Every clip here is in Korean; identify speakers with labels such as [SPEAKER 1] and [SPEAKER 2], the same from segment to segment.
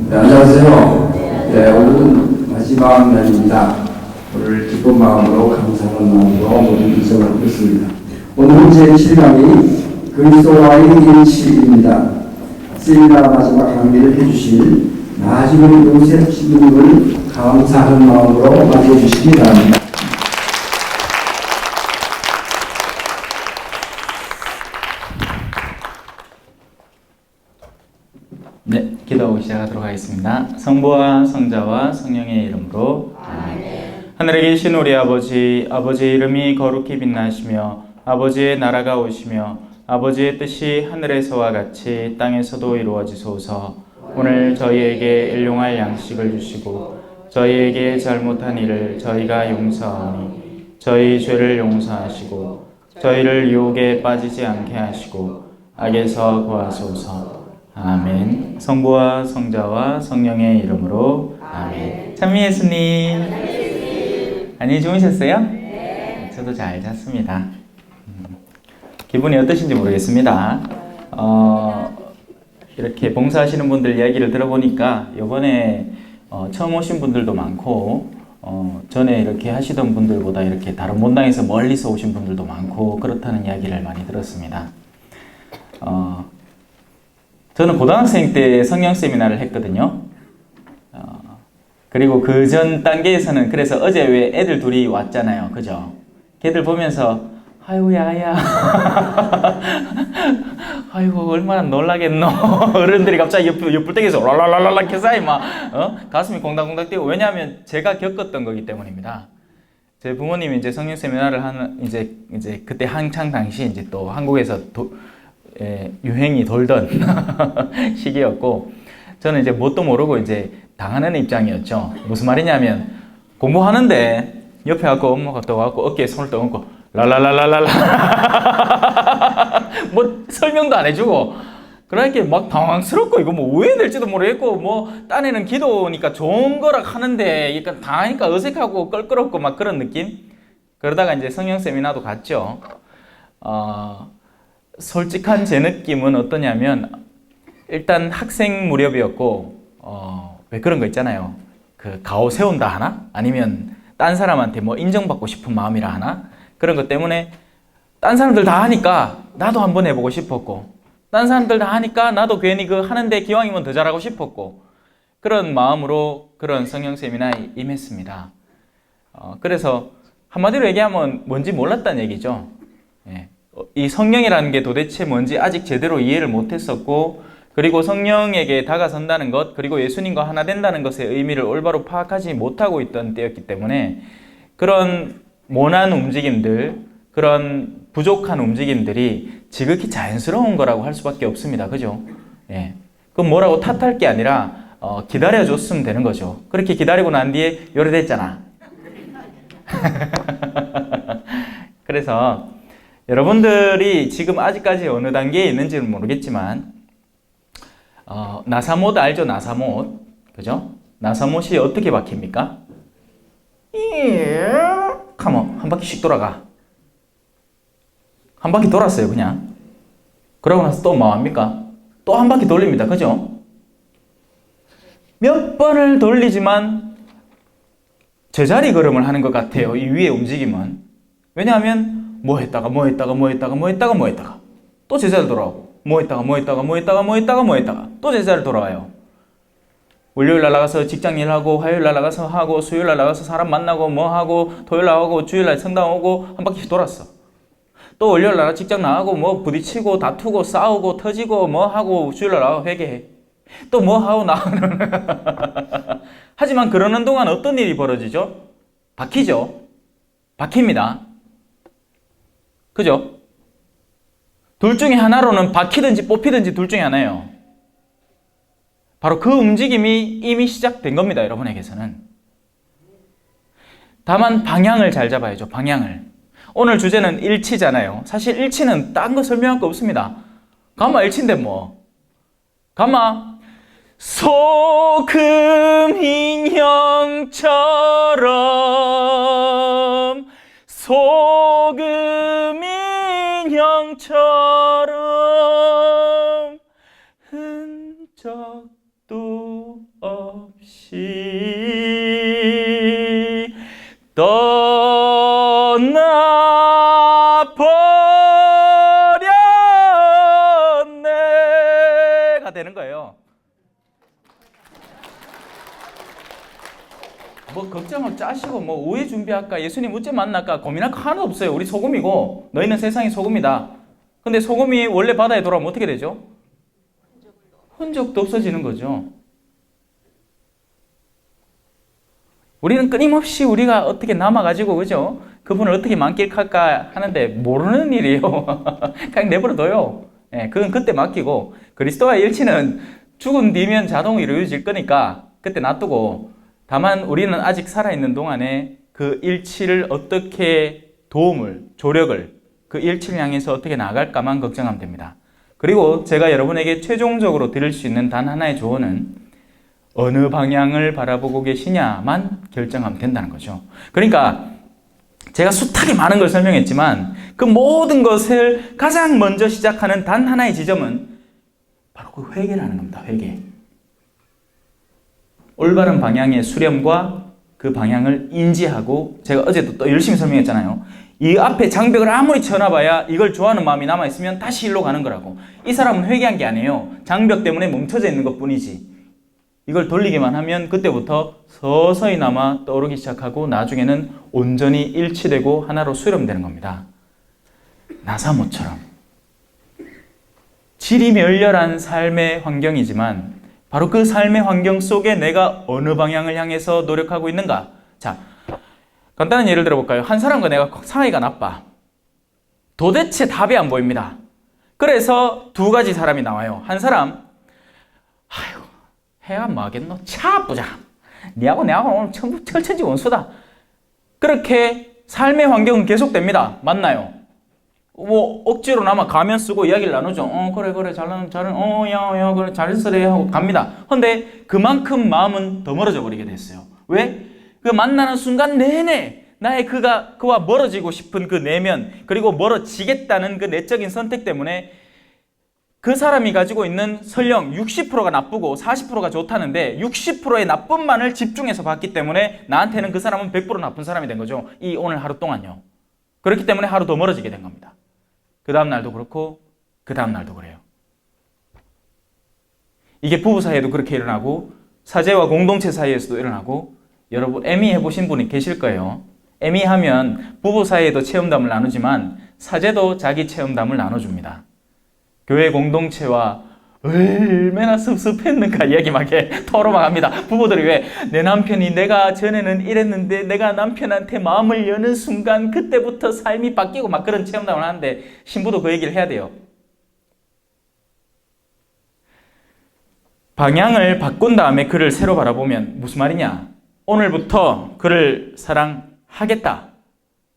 [SPEAKER 1] 네, 안녕하세요. 네, 오늘은 마지막 날입니다. 오늘 기쁜 마음으로 감사하는 마음으로 모든 일정을 하겠습니다. 오늘은 제7강이 그리스도와의 일치입니다. 세미나 마지막 강의를 해주실 나지문 요셉 신부님을 감사하는 마음으로 맞이해 주시기 바랍니다.
[SPEAKER 2] 네, 기도하고 시작하도록 하겠습니다. 성부와 성자와 성령의 이름으로 아멘. 하늘에 계신 우리 아버지, 아버지의 이름이 거룩히 빛나시며 아버지의 나라가 오시며 아버지의 뜻이 하늘에서와 같이 땅에서도 이루어지소서. 오늘 저희에게 일용할 양식을 주시고 저희에게 잘못한 일을 저희가 용서하오니 저희 죄를 용서하시고 저희를 유혹에 빠지지 않게 하시고 악에서 구하소서. 아멘. 성부와 성자와 성령의 이름으로 아멘. 찬미 예수님. 안녕히 주무셨어요? 네. 저도 잘 잤습니다. 기분이 어떠신지 모르겠습니다. 이렇게 봉사하시는 분들 이야기를 들어보니까 이번에 처음 오신 분들도 많고 전에 이렇게 하시던 분들보다 이렇게 다른 본당에서 멀리서 오신 분들도 많고 그렇다는 이야기를 많이 들었습니다. 저는 고등학생 때 성령 세미나를 했거든요. 그리고 그 전 단계에서는 그래서 어제 왜 애들 둘이 왔잖아요. 그죠? 걔들 보면서 아이고 야야 아이고 얼마나 놀라겠노. 어른들이 갑자기 옆불떼기에서 랄랄랄랄라 캐사이 막 가슴이 공당공당 뛰고. 왜냐하면 제가 겪었던 거기 때문입니다. 제 부모님이 이제 성령 세미나를 하는 이제 그때 한창 당시 이제 또 한국에서 유행이 돌던 시기였고 저는 이제 뭣도 모르고 이제 당하는 입장이었죠. 무슨 말이냐면 공부하는데 옆에 와서 엄마가 또 와서 어깨에 손을 떠얹고 랄랄랄랄랄라 뭐 설명도 안 해주고 그러니까 막 당황스럽고 이거 뭐 오해될지도 모르겠고 뭐 딴에는 기도니까 좋은 거라 하는데 그러니까 당하니까 어색하고 껄끄럽고 막 그런 느낌. 그러다가 이제 성령 세미나도 갔죠. 솔직한 제 느낌은 어떠냐면 일단 학생 무렵이었고 왜 그런 거 있잖아요. 그 가오 세운다 하나? 아니면 딴 사람한테 뭐 인정받고 싶은 마음이라 하나? 그런 것 때문에 딴 사람들 다 하니까 나도 한번 해보고 싶었고 딴 사람들 다 하니까 나도 괜히 그 하는데 기왕이면 더 잘하고 싶었고 그런 마음으로 그런 성령 세미나에 임했습니다. 그래서 한마디로 얘기하면 뭔지 몰랐다는 얘기죠. 예. 이 성령이라는 게 도대체 뭔지 아직 제대로 이해를 못했었고 그리고 성령에게 다가선다는 것 그리고 예수님과 하나 된다는 것의 의미를 올바로 파악하지 못하고 있던 때였기 때문에 그런 모난 움직임들 그런 부족한 움직임들이 지극히 자연스러운 거라고 할 수밖에 없습니다. 그죠? 예. 그럼 뭐라고 탓할 게 아니라 기다려줬으면 되는 거죠. 그렇게 기다리고 난 뒤에 요래됐잖아. 그래서 여러분들이 지금 아직까지 어느 단계에 있는지는 모르겠지만 나사못 알죠? 나사못. 그죠? 나사못이 어떻게 박힙니까? 하면 한 바퀴씩 돌아가. 한 바퀴 돌았어요 그냥. 그러고 나서 또 뭐 합니까? 또 한 바퀴 돌립니다. 그죠? 몇 번을 돌리지만 제자리 걸음을 하는 것 같아요. 이 위의 움직임은. 왜냐하면 뭐 했다가 또 제자리로 돌아오고 뭐 했다가 또 제자리로 돌아와요. 월요일날 나가서 직장 일하고 화요일날 나가서 하고 수요일날 나가서 사람 만나고 뭐 하고 토요일날 하고 주일날 성당 오고 한 바퀴씩 돌았어. 또 월요일날 나가 직장 나가고 뭐 부딪히고 다투고 싸우고 터지고 뭐 하고 주일날 나가고 회개해. 또 뭐 하고 나가는 하지만 그러는 동안 어떤 일이 벌어지죠? 박히죠. 박힙니다. 그죠? 둘 중에 하나로는 박히든지 뽑히든지 둘 중에 하나예요. 바로 그 움직임이 이미 시작된 겁니다. 여러분에게서는. 다만 방향을 잘 잡아야죠. 방향을. 오늘 주제는 일치잖아요. 사실 일치는 딴 거 설명할 거 없습니다. 가마 일치인데 뭐. 가마 소금 인형처럼 소금 인형처럼 흔적도 떠나버렸네가 되는 거예요. 뭐 걱정을 짜시고 뭐 오해 준비할까, 예수님 어째 만날까 고민할 거 하나도 없어요. 우리 소금이고 너희는 세상의 소금이다. 근데 소금이 원래 바다에 돌아오면 어떻게 되죠? 흔적도 없어지는 거죠. 우리는 끊임없이 우리가 어떻게 남아가지고, 그죠? 그분을 어떻게 만끽할까 하는데 모르는 일이에요. 그냥 내버려둬요. 예, 그건 그때 맡기고, 그리스도와의 일치는 죽은 뒤면 자동으로 이루어질 거니까 그때 놔두고, 다만 우리는 아직 살아있는 동안에 그 일치를 어떻게 도움을, 조력을, 그 일치를 향해서 어떻게 나갈까만 걱정하면 됩니다. 그리고 제가 여러분에게 최종적으로 드릴 수 있는 단 하나의 조언은 어느 방향을 바라보고 계시냐만 결정하면 된다는 거죠. 그러니까 제가 숱하게 많은 걸 설명했지만 그 모든 것을 가장 먼저 시작하는 단 하나의 지점은 바로 그 회개라는 겁니다. 회개. 올바른 방향의 수렴과 그 방향을 인지하고, 제가 어제도 또 열심히 설명했잖아요. 이 앞에 장벽을 아무리 쳐놔봐야 이걸 좋아하는 마음이 남아있으면 다시 일로 가는 거라고. 이 사람은 회개한 게 아니에요. 장벽 때문에 멈춰져 있는 것 뿐이지. 이걸 돌리기만 하면 그때부터 서서히 남아 떠오르기 시작하고 나중에는 온전히 일치되고 하나로 수렴되는 겁니다. 나사모처럼 질이 멸렬한 삶의 환경이지만 바로 그 삶의 환경 속에 내가 어느 방향을 향해서 노력하고 있는가? 자, 간단한 예를 들어볼까요? 한 사람과 내가 사이가 나빠. 도대체 답이 안 보입니다. 그래서 두 가지 사람이 나와요. 한 사람, 아유, 해야 뭐 하겠노? 차 보자. 니하고 내하고 오늘 철천지 원수다. 그렇게 삶의 환경은 계속됩니다. 맞나요? 뭐 억지로 남아 가면 쓰고 이야기를 나누죠. 그래 야 그래 잘했어래 하고 갑니다. 근데 그만큼 마음은 더 멀어져 버리게 됐어요. 왜? 그 만나는 순간 내내 나의 그와 멀어지고 싶은 그 내면, 그리고 멀어지겠다는 그 내적인 선택 때문에 그 사람이 가지고 있는 설령 60%가 나쁘고 40%가 좋다는데 60%의 나쁨만을 집중해서 봤기 때문에 나한테는 그 사람은 100% 나쁜 사람이 된 거죠. 이 오늘 하루 동안요. 그렇기 때문에 하루 더 멀어지게 된 겁니다. 그 다음 날도 그렇고 그 다음 날도 그래요. 이게 부부 사이에도 그렇게 일어나고 사제와 공동체 사이에서도 일어나고, 여러분 애미 해보신 분이 계실 거예요. 애미 하면 부부 사이에도 체험담을 나누지만 사제도 자기 체험담을 나눠줍니다. 교회 공동체와 얼마나 섭섭했는가 이야기 막 해, 토로 막 합니다. 부부들이 왜 내 남편이 내가 전에는 이랬는데 내가 남편한테 마음을 여는 순간 그때부터 삶이 바뀌고 막 그런 체험담을 하는데 신부도 그 얘기를 해야 돼요. 방향을 바꾼 다음에 그를 새로 바라보면 무슨 말이냐? 오늘부터 그를 사랑하겠다.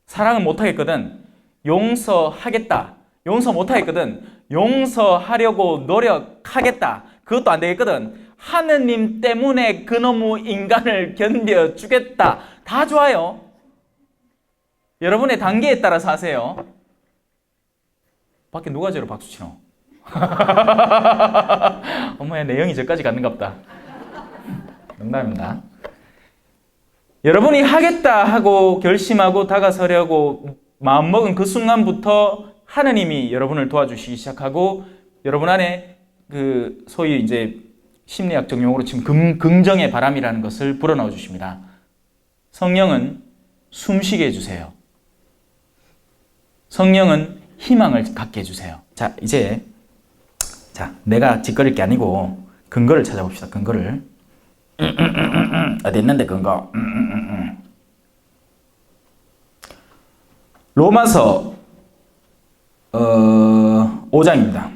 [SPEAKER 2] 사랑은 못하겠거든. 용서하겠다. 용서 못하겠거든. 용서하려고 노력하겠다. 그것도 안 되겠거든. 하느님 때문에 그놈의 인간을 견뎌주겠다. 다 좋아요. 여러분의 단계에 따라서 하세요. 밖에 누가 저러 박수 치노? 어머야, 내용이 저까지 갔는갑다. 농담입니다. 여러분이 하겠다 하고 결심하고 다가서려고 마음먹은 그 순간부터 하느님이 여러분을 도와주시기 시작하고, 여러분 안에 그 소위 이제 심리학적 용어로 지금 긍정의 바람이라는 것을 불어넣어 주십니다. 성령은 숨쉬게 해주세요. 성령은 희망을 갖게 해주세요. 자, 이제 내가 짓거릴 게 아니고 근거를 찾아봅시다. 근거를. 어디 있는데 근거? 로마서 5장입니다.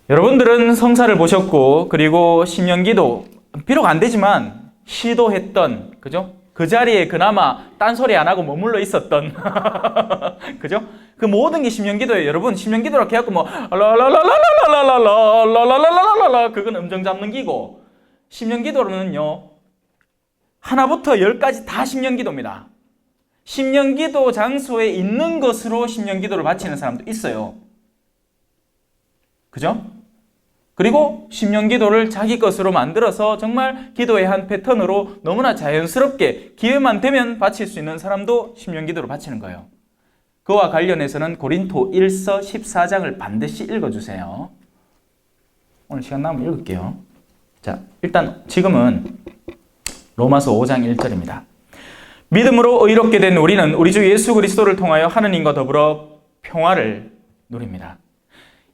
[SPEAKER 2] 여러분들은 성사를 보셨고, 그리고 신명기도 비록 안 되지만 시도했던, 그죠? 그 자리에 그나마 딴소리 안 하고 머물러 있었던 그죠? 그 모든 게 신명기도예요. 여러분, 신명기도라고 해갖고 뭐 라라라라라라라라라라라라라라라라 그건 음정 잡는 기고, 신명기도는요 하나부터 10까지 다 신명기도입니다. 신명기도 장소에 있는 것으로 신명기도를 바치는 사람도 있어요. 그죠? 그리고 심령 기도를 자기 것으로 만들어서 정말 기도의 한 패턴으로 너무나 자연스럽게 기회만 되면 바칠 수 있는 사람도 심령 기도를 바치는 거예요. 그와 관련해서는 고린도 1서 14장을 반드시 읽어주세요. 오늘 시간 나면 읽을게요. 자, 일단 지금은 로마서 5장 1절입니다. 믿음으로 의롭게 된 우리는 우리 주 예수 그리스도를 통하여 하느님과 더불어 평화를 누립니다.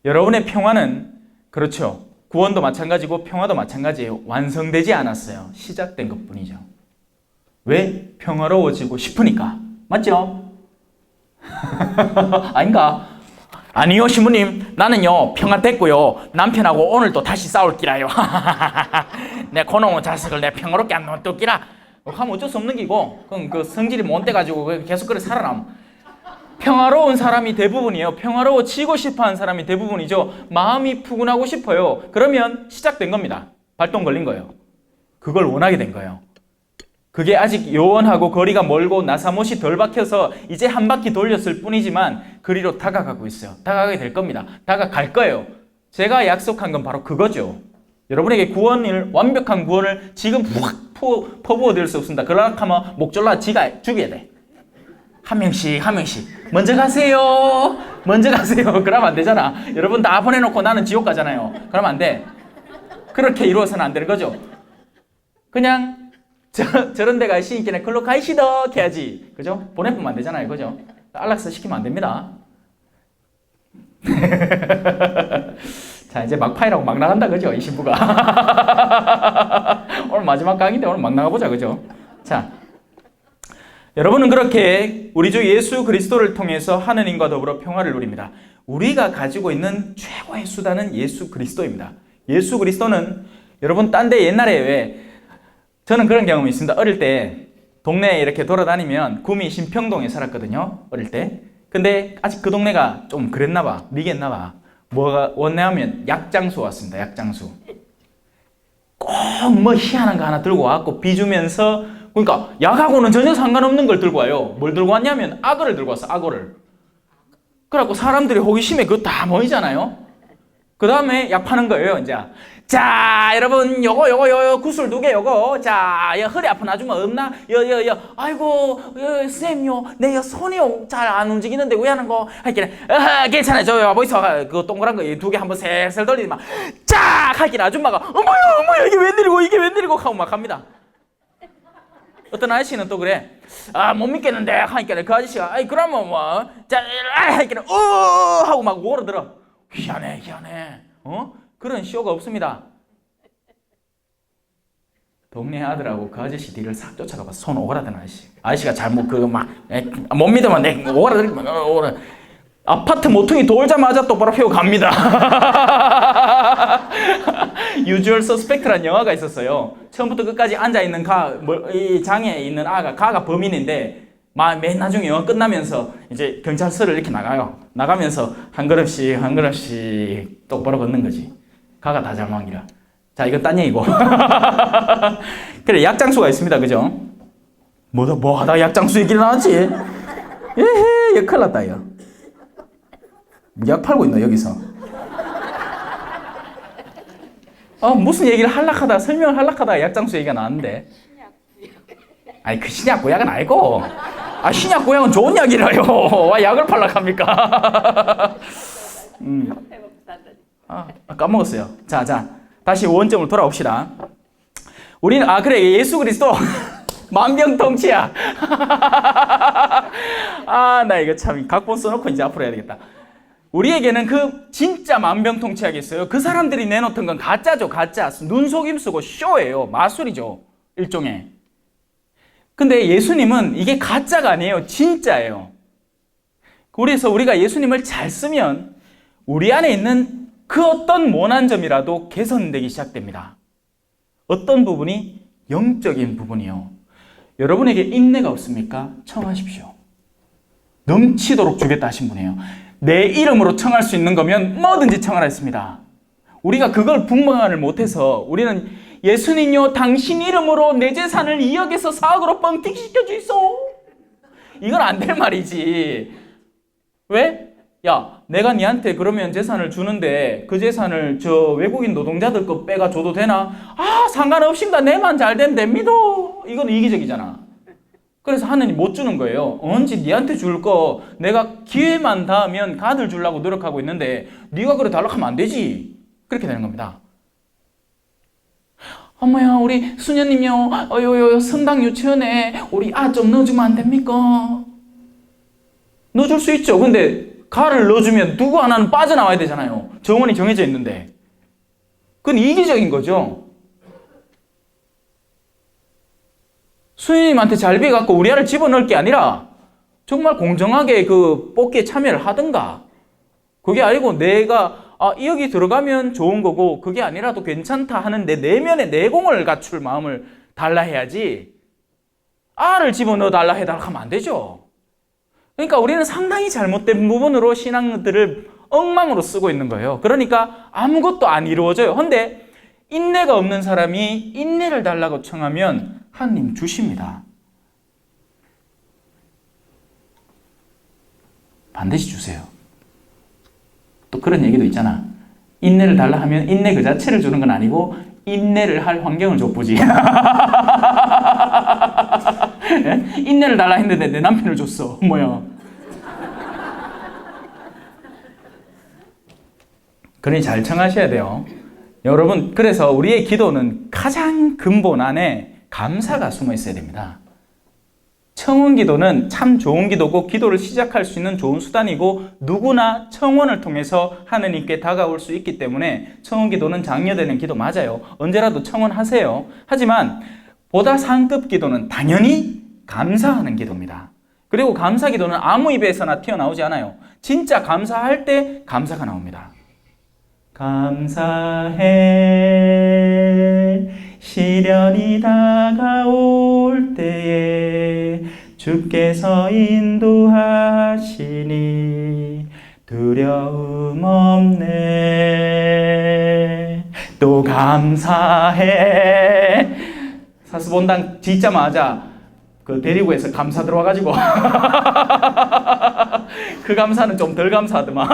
[SPEAKER 2] 여러분의 평화는 그렇죠. 구원도 마찬가지고 평화도 마찬가지예요. 완성되지 않았어요. 시작된 것뿐이죠. 왜? 평화로워지고 싶으니까. 맞죠? 아닌가? 아니요, 신부님. 나는요, 평화 됐고요. 남편하고 오늘 또 다시 싸울기라요. 내 고놈의 자식을 내 평화롭게 안 놔둘기라. 하면 어쩔 수 없는 기고, 그럼 그 성질이 못 돼가지고 계속 그래 살아남. 평화로운 사람이 대부분이에요. 평화로워지고 싶어하는 사람이 대부분이죠. 마음이 푸근하고 싶어요. 그러면 시작된 겁니다. 발동 걸린 거예요. 그걸 원하게 된 거예요. 그게 아직 요원하고 거리가 멀고 나사못이 덜 박혀서 이제 한 바퀴 돌렸을 뿐이지만 그리로 다가가고 있어요. 다가가게 될 겁니다. 다가갈 거예요. 제가 약속한 건 바로 그거죠. 여러분에게 구원을, 완벽한 구원을 지금 확 퍼부어 드릴 수 없습니다. 그러나 하면 목졸라 지가 죽여야 돼. 한 명씩 먼저 가세요. 그러면 안 되잖아. 여러분 다 보내놓고 나는 지옥 가잖아요. 그러면 안 돼. 그렇게 이루어서는 안 되는 거죠. 그냥 저런 데 가시니까 글로 가시더 해야지. 그죠? 보내면 안 되잖아요. 그죠? 안락사 시키면 안 됩니다. 자, 이제 막파이라고 막 나간다. 그죠? 이 신부가. 오늘 마지막 강의인데 오늘 막 나가보자. 그죠? 자, 여러분은 그렇게 우리 주 예수 그리스도를 통해서 하느님과 더불어 평화를 누립니다. 우리가 가지고 있는 최고의 수단은 예수 그리스도입니다. 예수 그리스도는 여러분 딴 데 옛날에 왜 저는 그런 경험이 있습니다. 어릴 때 동네에 이렇게 돌아다니면 구미 신평동에 살았거든요. 어릴 때. 근데 아직 그 동네가 좀 그랬나 봐. 미개했나 봐. 뭐가 왔냐면 약장수 왔습니다. 약장수. 꼭 뭐 희한한 거 하나 들고 와갖고 비주면서 그러니까 약하고는 전혀 상관없는 걸 들고 와요. 뭘 들고 왔냐면 악어를 들고 왔어. 악어를. 그래갖고 사람들이 호기심에 그거 다 모이잖아요. 그 다음에 약 파는 거예요. 이제 자 여러분 요거 구슬 2개 요거 자 허리 아픈 아줌마 없나? 아이고 쌤요 내 손이 잘 안 움직이는데 왜 하는 거? 할게 괜찮아요. 저 와보이소. 그 동그란 거 2개 한번 슬슬 돌리지 마. 쫙 할게 아줌마가 어머야 이게 웬일이고 하고 막 합니다. 어떤 아저씨는 또 그래. 못 믿겠는데 하니까 그 아저씨가 그러면 자 하니까 하고 막 오르들어. 희한해. 그런 쇼가 없습니다. 동네 아들하고 그 아저씨 뒤를 싹 쫓아가봐. 손 오그라드는 아저씨가 잘못 못 믿으면 내 오그라들면 아파트 모퉁이 돌자마자 똑바로 피고 갑니다. 유주얼 서스펙트라는 영화가 있었어요. 처음부터 끝까지 앉아있는 이 장에 있는 가가 범인인데 맨 나중에 영화 끝나면서 이제 경찰서를 이렇게 나가요. 나가면서 한 걸음씩 똑바로 걷는 거지. 가가 다 잘못이라. 자, 이건 딴 얘기고. 그래, 약장수가 있습니다. 그죠? 뭐 하다 약장수 얘기를 나왔지? 에헤, 큰일 났다, 이거. 약 팔고 있나, 여기서? 무슨 얘기를 설명을 하려하다가 약장수 얘기가 나왔는데. 아니, 그 신약 구약은 아니고. 신약 구약은 좋은 약이라요. 와, 약을 팔려고 합니까? 까먹었어요. 자, 다시 원점으로 돌아옵시다. 우리는, 그래, 예수 그리스도. 만병통치약. 나 이거 참, 각본 써놓고 이제 앞으로 해야 되겠다. 우리에게는 그 진짜 만병통치약이 있어요. 그 사람들이 내놓던 건 가짜죠, 가짜. 눈속임 쓰고 쇼예요. 마술이죠. 일종의. 근데 예수님은 이게 가짜가 아니에요. 진짜예요. 그래서 우리가 예수님을 잘 쓰면 우리 안에 있는 그 어떤 모난 점이라도 개선되기 시작됩니다. 어떤 부분이? 영적인 부분이요. 여러분에게 인내가 없습니까? 청하십시오. 넘치도록 주겠다 하신 분이에요. 내 이름으로 청할 수 있는 거면 뭐든지 청하라 했습니다. 우리가 그걸 분방을 못해서 우리는 예수님요 당신 이름으로 내 재산을 2억에서 4억으로 뻥튀기시켜 주이소. 이건 안 될 말이지. 왜? 야, 내가 니한테 그러면 재산을 주는데 그 재산을 저 외국인 노동자들 거 빼가 줘도 되나? 아, 상관없습니다. 내만 잘 되면 됩니다. 이건 이기적이잖아. 그래서 하느님 못 주는 거예요. 언제 니한테 줄 거 내가 기회만 닿으면 가들 주려고 노력하고 있는데 네가 그래 달라고 하면 안 되지. 그렇게 되는 겁니다. 어머야, 우리 수녀님요, 성당 유치원에 우리 좀 넣어주면 안 됩니까? 넣어줄 수 있죠. 근데 가를 넣어주면 누구 하나는 빠져나와야 되잖아요. 정원이 정해져 있는데. 그건 이기적인 거죠. 수녀님한테 잘 비갖고 우리 아를 집어넣을 게 아니라 정말 공정하게 그 뽑기에 참여를 하든가. 그게 아니고 내가 여기 들어가면 좋은 거고 그게 아니라도 괜찮다 하는 내 내면의 내공을 갖출 마음을 달라 해야지 알을 집어넣어 달라 해달라 하면 안 되죠. 그러니까 우리는 상당히 잘못된 부분으로 신앙들을 엉망으로 쓰고 있는 거예요. 그러니까 아무것도 안 이루어져요. 근데 인내가 없는 사람이 인내를 달라고 청하면 하나님 주십니다. 반드시 주세요. 또 그런 얘기도 있잖아. 인내를 달라 하면 인내 그 자체를 주는 건 아니고 인내를 할 환경을 줬보지. 인내를 달라 했는데 내 남편을 줬어. 뭐야. 그러니 잘 청하셔야 돼요. 여러분, 그래서 우리의 기도는 가장 근본 안에 감사가 숨어 있어야 됩니다. 청원 기도는 참 좋은 기도고 기도를 시작할 수 있는 좋은 수단이고 누구나 청원을 통해서 하느님께 다가올 수 있기 때문에 청원 기도는 장려되는 기도 맞아요. 언제라도 청원하세요. 하지만 보다 상급 기도는 당연히 감사하는 기도입니다. 그리고 감사 기도는 아무 입에서나 튀어나오지 않아요. 진짜 감사할 때 감사가 나옵니다. 감사해 시련이 다가올 때에 주께서 인도하시니 두려움 없네. 또 감사해. 사수본당 짓자마자 그 대리구에서 감사 들어와가지고 그 감사는 좀 덜 감사하더만.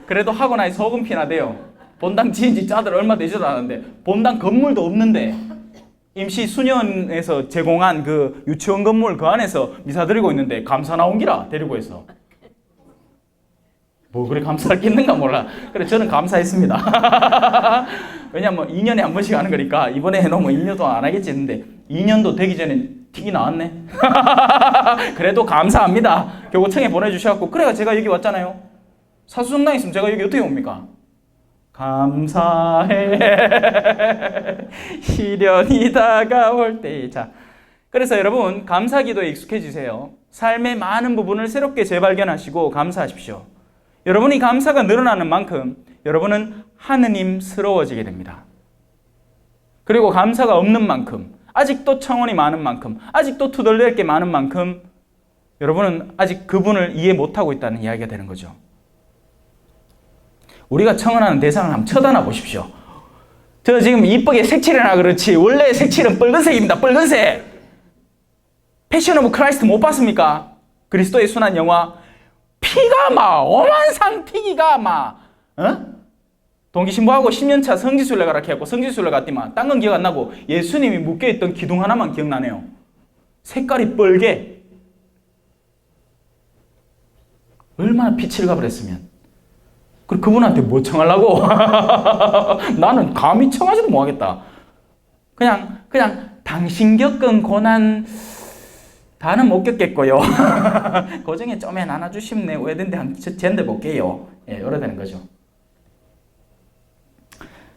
[SPEAKER 2] 그래도 하고 나니 소금 피나 돼요. 본당 지은 지 짜들 얼마 되지도 않았는데 본당 건물도 없는데 임시 수년에서 제공한 그 유치원 건물 그 안에서 미사 드리고 있는데 감사 나온 기라 데리고해서 뭐 그래 감사할 게 있는가 몰라. 그래 저는 감사했습니다. 왜냐면 2년에 한 번씩 하는 거니까 이번에 해놓으면 2년 동안 안 하겠지 했는데 2년도 되기 전에 틱이 나왔네. 그래도 감사합니다. 교구청에 보내주셔갖고 그래가 제가 여기 왔잖아요. 사수성당 있으면 제가 여기 어떻게 옵니까? 감사해 시련이 다가올 때. 자, 그래서 여러분 감사기도에 익숙해지세요. 삶의 많은 부분을 새롭게 재발견하시고 감사하십시오. 여러분이 감사가 늘어나는 만큼 여러분은 하느님스러워지게 됩니다. 그리고 감사가 없는 만큼, 아직도 청원이 많은 만큼, 아직도 투덜댈 게 많은 만큼 여러분은 아직 그분을 이해 못하고 있다는 이야기가 되는 거죠. 우리가 청원하는 대상을 한번 쳐다나 보십시오. 저 지금 이쁘게 색칠해놔 그렇지 원래 색칠은 빨간색입니다. 빨간색. 패션 오브 크라이스트 못 봤습니까? 그리스도의 순환 영화. 피가 막 어만상 튀기가 막 동기신부하고 10년차 성지순례 가라 해갖고 성지순례 갔더만 딴 건 기억 안 나고 예수님이 묶여있던 기둥 하나만 기억나네요. 색깔이 뻘게. 얼마나 피치를 가버렸으면. 그리고 그분한테 뭐 청하려고? 나는 감히 청하지도 못하겠다. 그냥 당신 겪은 고난 다는 못 겪겠고요. 그 중에 좀에 나눠주시면 왜든지 한 젠데 볼게요. 예, 이래 되는 거죠.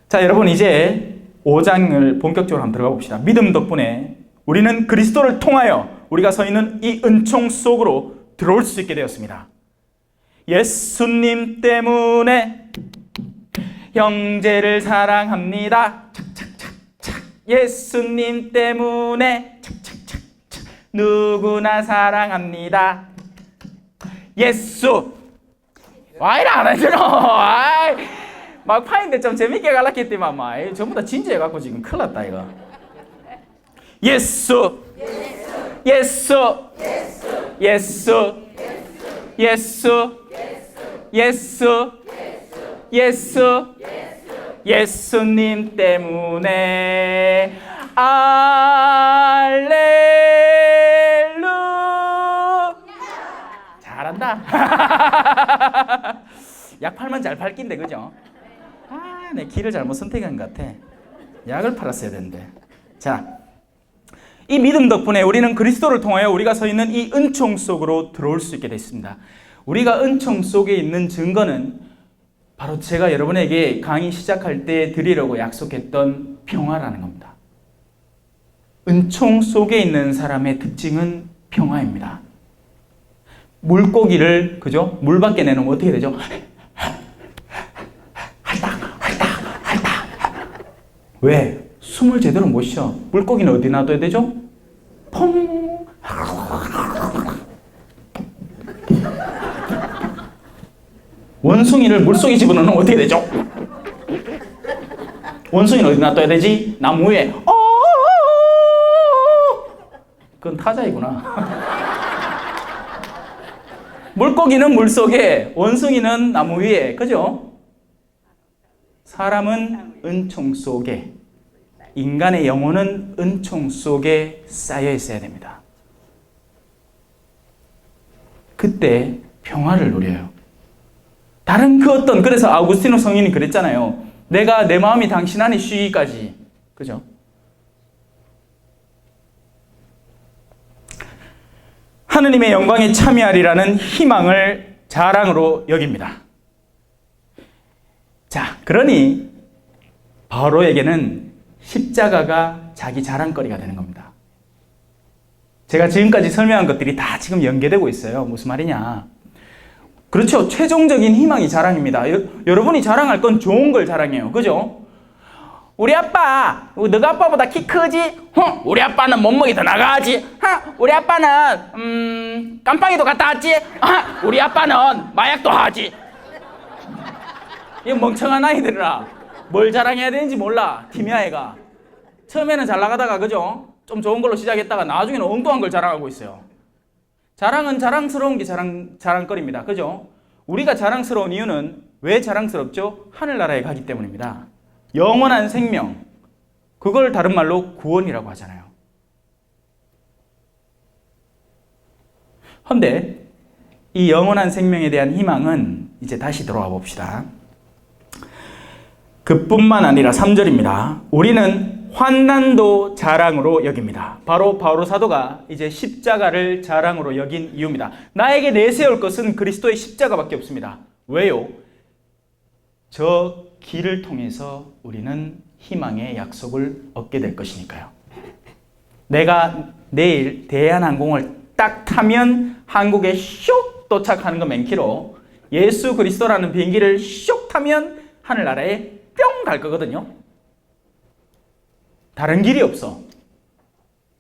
[SPEAKER 2] 자, 여러분 이제 5장을 본격적으로 한번 들어가 봅시다. 믿음 덕분에 우리는 그리스도를 통하여 우리가 서 있는 이 은총 속으로 들어올 수 있게 되었습니다. 예수님 때문에 형제를 사랑합니다. 착착착착. 예수님 때문에 착착착착. 누구나 사랑합니다. 예수. 와이라 안 하잖아. 막파인데 좀 재밌게 갈랐겠지만 막 전부 다 진지해갖고 지금 큰일 났다 이거. 예수. 예수. 예수. 예수. 예수. 예수. 예수님 때문에 알렐루. 잘한다. 약 팔면 잘 팔긴데, 그죠? 아, 내 길을 잘못 선택한 것 같아. 약을 팔았어야 되는데. 자, 이 믿음 덕분에 우리는 그리스도를 통하여 우리가 서 있는 이 은총 속으로 들어올 수 있게 됐습니다. 우리가 은총 속에 있는 증거는 바로 제가 여러분에게 강의 시작할 때 드리려고 약속했던 평화라는 겁니다. 은총 속에 있는 사람의 특징은 평화입니다. 물고기를, 그죠? 물 밖에 내놓으면 어떻게 되죠? 왜? 숨을 제대로 못 쉬어. 물고기는 어디 놔둬야 되죠? 펑! 원숭이를 물속에 집어넣으면 어떻게 되죠? 원숭이는 어디 놔둬야 되지? 나무 위에. 그건 타자이구나. 물고기는 물속에, 원숭이는 나무 위에. 그죠? 사람은 은총 속에, 인간의 영혼은 은총 속에 쌓여 있어야 됩니다. 그때 평화를 누려요. 다른 그 어떤, 그래서 아우구스티노 성인이 그랬잖아요. 내가 내 마음이 당신 안에 쉬기까지. 그죠? 하느님의 영광에 참여하리라는 희망을 자랑으로 여깁니다. 자, 그러니 바로에게는 십자가가 자기 자랑거리가 되는 겁니다. 제가 지금까지 설명한 것들이 다 지금 연계되고 있어요. 무슨 말이냐? 그렇죠. 최종적인 희망이 자랑입니다. 여러분이 자랑할 건 좋은 걸 자랑해요. 그죠? 우리 아빠, 너가 아빠보다 키 크지? 우리 아빠는 몸무게 더 나가지? 우리 아빠는 깜빵이도 갔다 왔지? 우리 아빠는 마약도 하지? 이 멍청한 아이들이라 뭘 자랑해야 되는지 몰라. 티미아애가 처음에는 잘 나가다가, 그죠? 좀 좋은 걸로 시작했다가 나중에는 엉뚱한 걸 자랑하고 있어요. 자랑은 자랑스러운 게 자랑거리입니다. 그죠? 우리가 자랑스러운 이유는 왜 자랑스럽죠? 하늘나라에 가기 때문입니다. 영원한 생명, 그걸 다른 말로 구원이라고 하잖아요. 그런데 이 영원한 생명에 대한 희망은 이제 다시 돌아와 봅시다. 그뿐만 아니라 3절입니다. 우리는 환난도 자랑으로 여깁니다. 바로 바오로 사도가 이제 십자가를 자랑으로 여긴 이유입니다. 나에게 내세울 것은 그리스도의 십자가밖에 없습니다. 왜요? 저 길을 통해서 우리는 희망의 약속을 얻게 될 것이니까요. 내가 내일 대한항공을 딱 타면 한국에 슉 도착하는 거 맨키로 예수 그리스도라는 비행기를 슉 타면 하늘나라에 뿅 갈 거거든요. 다른 길이 없어.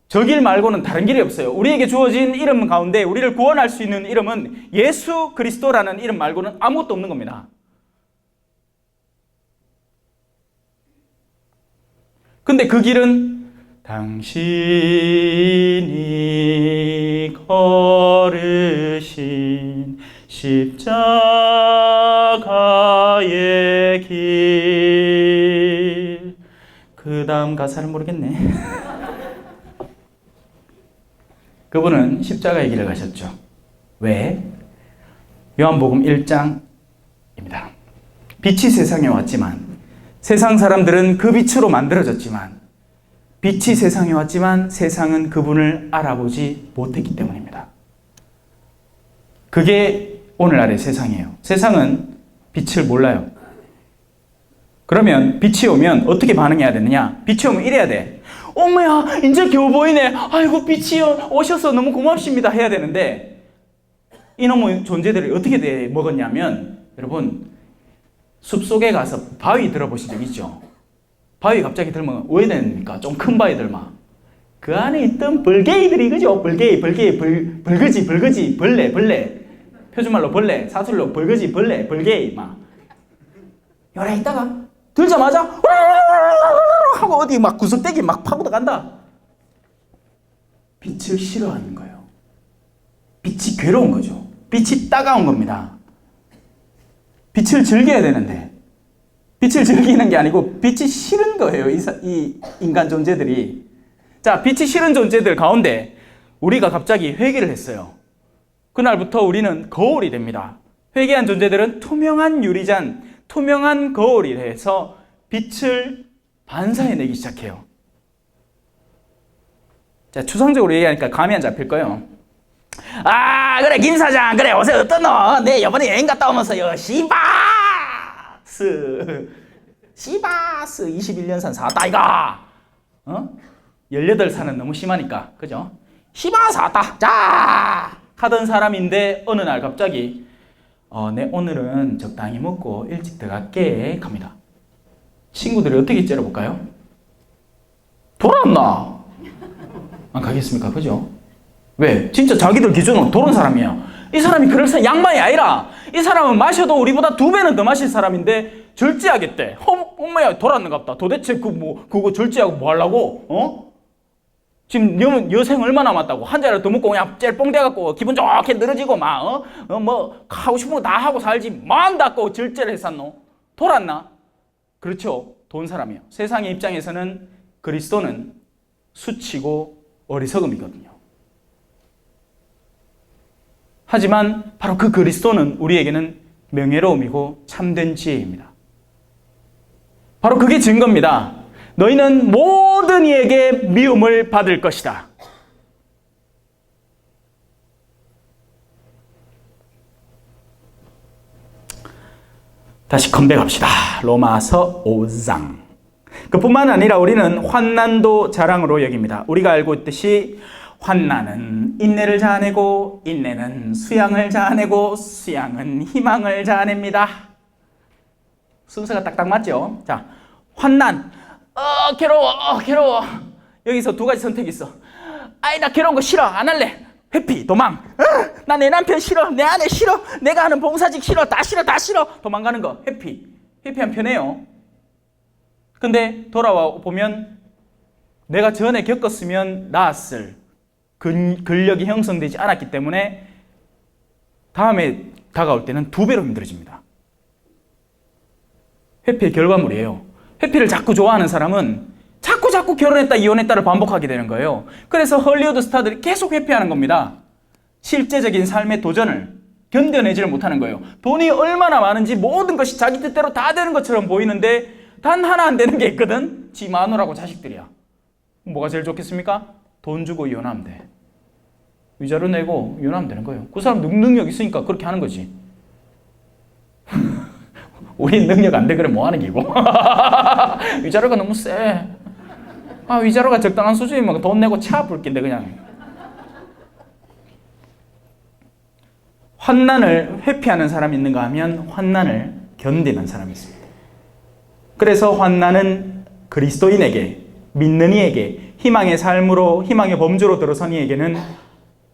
[SPEAKER 2] 저 길 말고는 다른 길이 없어요. 우리에게 주어진 이름 가운데 우리를 구원할 수 있는 이름은 예수 그리스도라는 이름 말고는 아무것도 없는 겁니다. 근데 그 길은 당신이 걸으신 십자가의 길. 그 다음 가사를 모르겠네. 그분은 십자가의 길을 가셨죠. 왜? 요한복음 1장입니다. 빛이 세상에 왔지만 세상 사람들은 그 빛으로 만들어졌지만 빛이 세상에 왔지만 세상은 그분을 알아보지 못했기 때문입니다. 그게 오늘날의 세상이에요. 세상은 빛을 몰라요. 그러면 빛이 오면 어떻게 반응해야 되느냐? 빛이 오면 이래야 돼. 엄마야, 이제 겨우 보이네. 아이고, 빛이 오셔서 너무 고맙습니다. 해야 되는데 이놈의 존재들이 어떻게 먹었냐면, 여러분, 숲속에 가서 바위 들어보신 적 있죠? 바위 갑자기 들면 왜 됩니까? 좀 큰 바위들만. 그 안에 있던 벌개이들이, 그죠? 벌개이, 벌거지, 벌레. 표준말로 벌레, 사술로 벌거지, 벌개이, 막. 요래 있다가 들자마자 하고 어디 막 구석대기 막 파고도 간다. 빛을 싫어하는 거예요. 빛이 괴로운 거죠. 빛이 따가운 겁니다. 빛을 즐겨야 되는데 빛을 즐기는 게 아니고 빛이 싫은 거예요. 이 인간 존재들이. 자, 빛이 싫은 존재들 가운데 우리가 갑자기 회개를 했어요. 그날부터 우리는 거울이 됩니다. 회개한 존재들은 투명한 유리잔, 투명한 거울이 돼서 빛을 반사해내기 시작해요. 자, 추상적으로 얘기하니까 감이 안 잡힐 거예요. 아, 그래, 김 사장, 그래, 요새 어떠노? 내 이번에 여행 갔다 오면서요, 시바스 21년산 사왔다, 이가. 18산은 너무 심하니까, 그죠? 시바 사왔다, 자! 하던 사람인데, 어느 날 갑자기, 내 오늘은 적당히 먹고 일찍 들어갈게, 갑니다. 친구들이 어떻게 째려볼까요? 돌아왔나? 안 가겠습니까? 그죠? 왜? 진짜 자기들 기준으로 돌은 사람이에요. 이 사람이 그럴 양반이 아니라 이 사람은 마셔도 우리보다 2배는 더 마실 사람인데 절제하겠대. 엄마야 돌았는갑다. 도대체 그거 절제하고 뭐 하려고? 지금 여생 얼마 남았다고? 한 잔을 더 먹고 그냥 젤뽕 돼갖고 기분 좋게 늘어지고 막 뭐 하고 싶은 거 다 하고 살지 뭐 한다고 절제를 했었노? 돌았나? 그렇죠. 돈 사람이에요. 세상의 입장에서는 그리스도는 수치고 어리석음이거든요. 하지만 바로 그 그리스도는 우리에게는 명예로움이고 참된 지혜입니다. 바로 그게 증거입니다. 너희는 모든 이에게 미움을 받을 것이다. 다시 컴백합시다. 로마서 5장. 그뿐만 아니라 우리는 환난도 자랑으로 여깁니다. 우리가 알고 있듯이 환난은 인내를 자아내고 인내는 수양을 자아내고 수양은 희망을 자아냅니다. 순서가 딱딱 맞죠? 자, 환난. 괴로워. 여기서 두 가지 선택이 있어. 아이, 나 괴로운 거 싫어. 안 할래. 회피, 도망. 나 내 남편 싫어. 내 아내 싫어. 내가 하는 봉사직 싫어. 다 싫어. 도망가는 거. 회피한 편이에요. 근데 돌아와 보면 내가 전에 겪었으면 나았을 근력이 형성되지 않았기 때문에 다음에 다가올 때는 2배로 힘들어집니다. 회피의 결과물이에요. 회피를 자꾸 좋아하는 사람은 자꾸 결혼했다 이혼했다를 반복하게 되는 거예요. 그래서 헐리우드 스타들이 계속 회피하는 겁니다. 실제적인 삶의 도전을 견뎌내지를 못하는 거예요. 돈이 얼마나 많은지 모든 것이 자기 뜻대로 다 되는 것처럼 보이는데 단 하나 안 되는 게 있거든. 지 마누라고 자식들이야. 뭐가 제일 좋겠습니까? 돈 주고 이혼하면 돼. 위자료 내고 이혼하면 되는 거예요. 그 사람 능력 있으니까 그렇게 하는 거지. 우린 능력 안 돼 그래 뭐 하는 기고. 위자료가 너무 세. 위자료가 적당한 수준이면 돈 내고 차 불긴데 그냥. 환난을 회피하는 사람이 있는가 하면 환난을 견디는 사람이 있습니다. 그래서 환난은 그리스도인에게, 믿는 이에게, 희망의 삶으로, 희망의 범주로 들어선 이에게는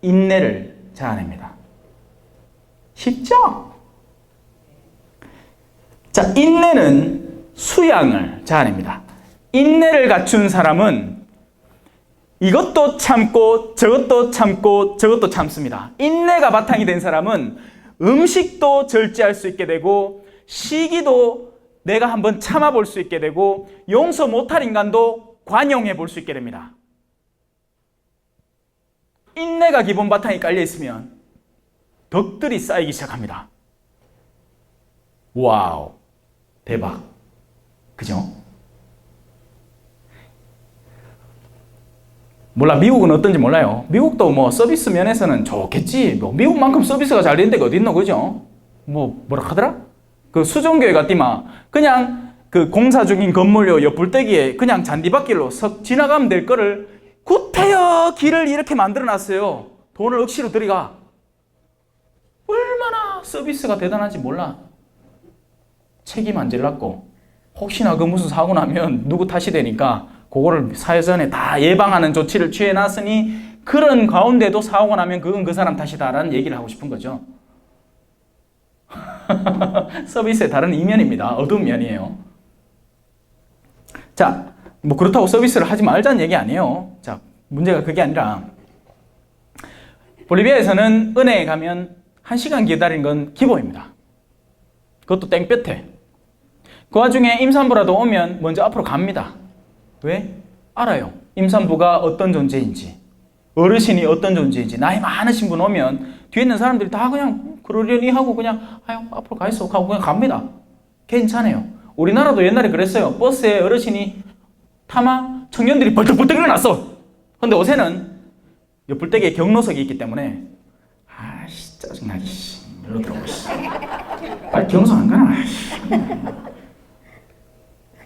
[SPEAKER 2] 인내를 자아냅니다. 쉽죠? 자, 인내는 수양을 자아냅니다. 인내를 갖춘 사람은 이것도 참고 저것도 참고 저것도 참습니다. 인내가 바탕이 된 사람은 음식도 절제할 수 있게 되고 시기도 내가 한번 참아볼 수 있게 되고 용서 못할 인간도 관용해 볼 수 있게 됩니다. 인내가 기본 바탕이 깔려 있으면 덕들이 쌓이기 시작합니다. 와우, 대박. 그죠? 몰라, 미국은 어떤지 몰라요. 미국도 뭐 서비스 면에서는 좋겠지. 뭐 미국만큼 서비스가 잘 되는 데가 어디 있노, 그죠? 뭐라 하더라? 그 수종교회 같디마 그냥 그 공사 중인 건물요 옆불대기에 그냥 잔디밭길로 석 지나가면 될 거를 구태여 길을 이렇게 만들어 놨어요. 돈을 억지로 들이가. 얼마나 서비스가 대단한지 몰라. 책임 안 질랐고 혹시나 그 무슨 사고 나면 누구 탓이 되니까 그거를 사전에 다 예방하는 조치를 취해놨으니 그런 가운데도 사고가 나면 그건 그 사람 탓이다라는 얘기를 하고 싶은 거죠. 서비스의 다른 이면입니다. 어두운 면이에요. 자, 뭐 그렇다고 서비스를 하지 말자는 얘기 아니에요. 자, 문제가 그게 아니라 볼리비아에서는 은행에 가면 1시간 기다리는 건 기본입니다. 그것도 땡볕에. 그 와중에 임산부라도 오면 먼저 앞으로 갑니다. 왜? 알아요. 임산부가 어떤 존재인지, 어르신이 어떤 존재인지. 나이 많으신 분 오면 뒤에 있는 사람들이 다 그냥 그러려니 하고 그냥 아유 앞으로 가 있어 하고 그냥 갑니다. 괜찮아요. 우리나라도 옛날에 그랬어요. 버스에 어르신이 타마 청년들이 벌떡벌떡 일어났어. 근데 요새는 옆불대기에 경로석이 있기 때문에 아씨 짜증나기 씨 일로 들어오고 씨 빨리 경로석 안 가나.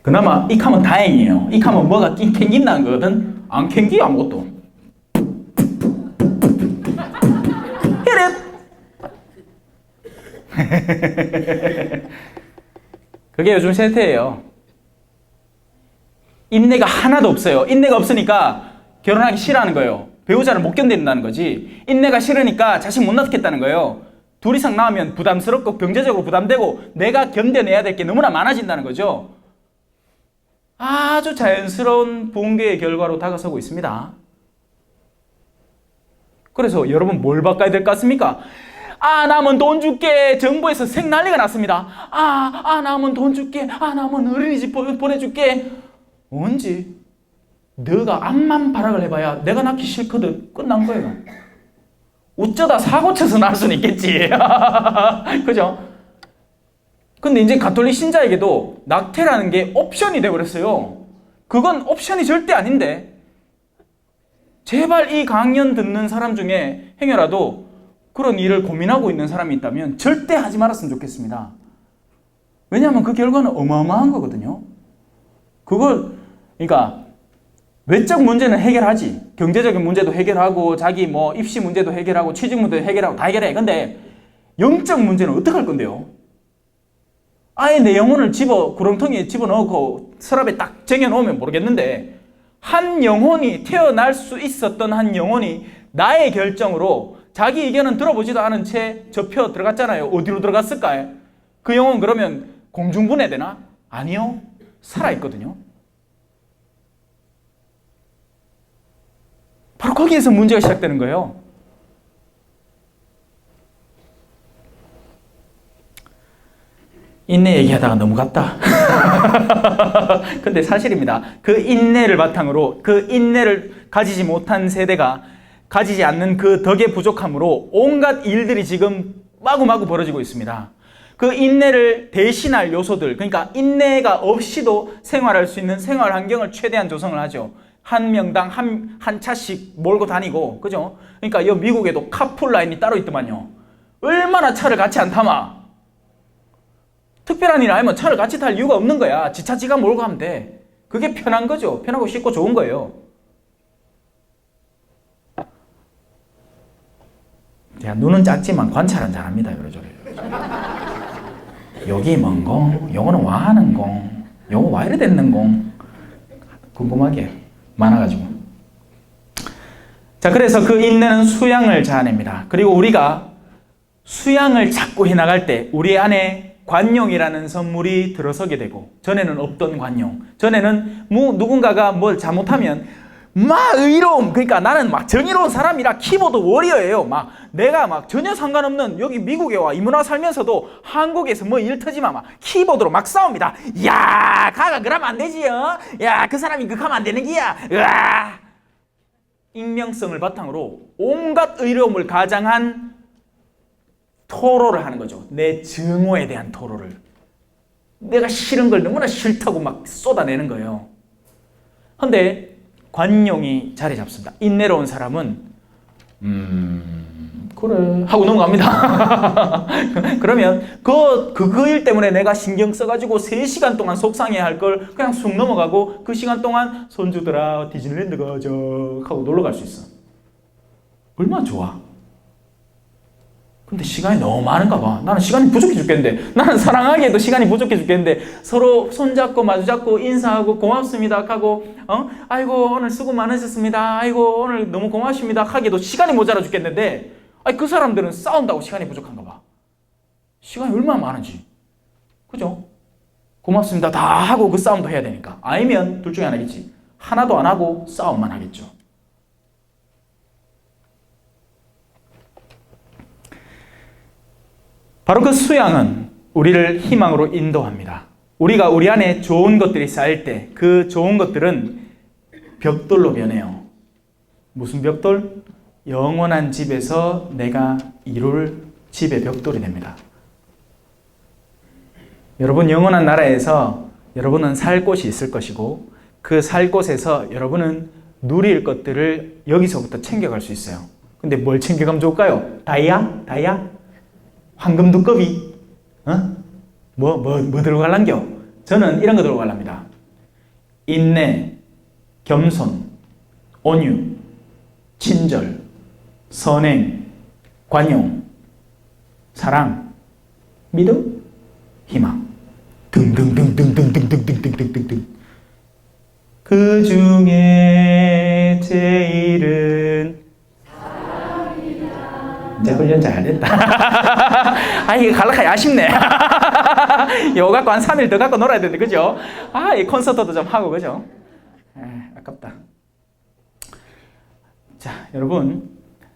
[SPEAKER 2] 그나마 익하면 다행이에요. 익하면 뭐가 캥긴다는 거거든. 안 캥기 아무것도. 그게 요즘 세태예요. 인내가 하나도 없어요. 인내가 없으니까 결혼하기 싫어하는 거예요. 배우자를 못 견딘다는 거지. 인내가 싫으니까 자식 못 낳겠다는 거예요. 둘 이상 낳으면 부담스럽고 경제적으로 부담되고 내가 견뎌내야 될 게 너무나 많아진다는 거죠. 아주 자연스러운 붕괴의 결과로 다가서고 있습니다. 그래서 여러분 뭘 바꿔야 될 것 같습니까? 남은 돈 줄게. 정부에서 생난리가 났습니다. 남은 돈 줄게. 남은 어린이집 보내줄게. 언제? 너가 암만 발악을 해봐야 내가 낳기 싫거든. 끝난 거예요. 어쩌다 사고 쳐서 낳을 수는 있겠지. 그죠? 근데 이제 가톨릭 신자에게도 낙태라는 게 옵션이 되어버렸어요. 그건 옵션이 절대 아닌데 제발 이 강연 듣는 사람 중에 행여라도 그런 일을 고민하고 있는 사람이 있다면 절대 하지 말았으면 좋겠습니다. 왜냐하면 그 결과는 어마어마한 거거든요. 그러니까 외적 문제는 해결하지. 경제적인 문제도 해결하고 자기 뭐 입시 문제도 해결하고 취직 문제도 해결하고 다 해결해. 근데 영적 문제는 어떻게 할 건데요? 아예 내 영혼을 구렁텅이에 집어넣고 서랍에 딱 쟁여놓으면 모르겠는데 한 영혼이 태어날 수 있었던 한 영혼이 나의 결정으로 자기 의견은 들어보지도 않은 채 접혀 들어갔잖아요. 어디로 들어갔을까? 그 영혼 그러면 공중분해되나? 아니요. 살아있거든요. 바로 거기에서 문제가 시작되는 거예요. 인내 얘기하다가 넘어갔다. 근데 사실입니다. 그 인내를 바탕으로 그 인내를 가지지 못한 세대가 가지지 않는 그 덕의 부족함으로 온갖 일들이 지금 마구마구 벌어지고 있습니다. 그 인내를 대신할 요소들, 그러니까 인내가 없이도 생활할 수 있는 생활 환경을 최대한 조성을 하죠. 한 명당 한 차씩 몰고 다니고, 그죠? 그러니까 여 미국에도 카풀 라인이 따로 있더만요. 얼마나 차를 같이 안 타마. 특별한 일 아니면 차를 같이 탈 이유가 없는 거야. 지차 지가 몰고 가면 돼. 그게 편한 거죠. 편하고 쉽고 좋은 거예요. 야, 눈은 작지만 관찰은 잘합니다. 이러저러. 여기 먼 공, 요거는 와 하는 공, 요거 와 이래 됐는 공. 궁금하게 많아가지고. 자, 그래서 그 인내는 수양을 자아냅니다. 그리고 우리가 수양을 자꾸 해나갈 때 우리 안에 관용이라는 선물이 들어서게 되고, 전에는 없던 관용. 전에는 누군가가 뭘 잘못하면 막 의로움, 그러니까 나는 막 정의로운 사람이라 키보드 워리어예요. 막 내가 막 전혀 상관없는 여기 미국에 와 이 문화 살면서도 한국에서 뭐 일 터지면 막 키보드로 막 싸웁니다. 야, 가가 그러면 안 되지요. 야, 그 사람이 그하면 안 되는 기야. 으아. 익명성을 바탕으로 온갖 의로움을 가장한 토로를 하는 거죠. 내 증오에 대한 토로를. 내가 싫은 걸 너무나 싫다고 막 쏟아내는 거예요. 근데 관용이 자리 잡습니다. 인내로운 사람은 그래 하고 넘어갑니다. 그러면 그 일 때문에 내가 신경 써가지고 3시간 동안 속상해야 할 걸 그냥 쑥 넘어가고 그 시간 동안 손주들아 디즈니랜드 가자 하고 놀러 갈 수 있어. 얼마나 좋아. 근데 시간이 너무 많은가 봐. 나는 시간이 부족해 죽겠는데, 나는 사랑하기에도 시간이 부족해 죽겠는데, 서로 손잡고 마주잡고 인사하고 고맙습니다 하고 아이고 오늘 수고 많으셨습니다, 아이고 오늘 너무 고맙습니다 하기에도 시간이 모자라 죽겠는데, 그 사람들은 싸운다고 시간이 부족한가 봐. 시간이 얼마나 많은지. 그죠? 고맙습니다 다 하고 그 싸움도 해야 되니까. 아니면 둘 중에 하나겠지. 하나도 안 하고 싸움만 하겠죠. 바로 그 수양은 우리를 희망으로 인도합니다. 우리가 우리 안에 좋은 것들이 쌓일 때 그 좋은 것들은 벽돌로 변해요. 무슨 벽돌? 영원한 집에서 내가 이룰 집의 벽돌이 됩니다. 여러분, 영원한 나라에서 여러분은 살 곳이 있을 것이고 그 살 곳에서 여러분은 누릴 것들을 여기서부터 챙겨갈 수 있어요. 근데 뭘 챙겨가면 좋을까요? 다이아? 황금 두꺼비? 뭐 들어갈란겨? 저는 이런 거 들어갈랍니다. 인내, 겸손, 온유, 친절, 선행, 관용, 사랑, 믿음, 희망 등등등등등등등등등등등. 그 중에 제일은 이제 훈련 잘 됐다. 아, 이게 갈라카이 아쉽네. 이거 갖고 한 3일 더 갖고 놀아야 되는데, 그죠? 아, 이 콘서트도 좀 하고, 그죠? 아깝다. 자, 여러분,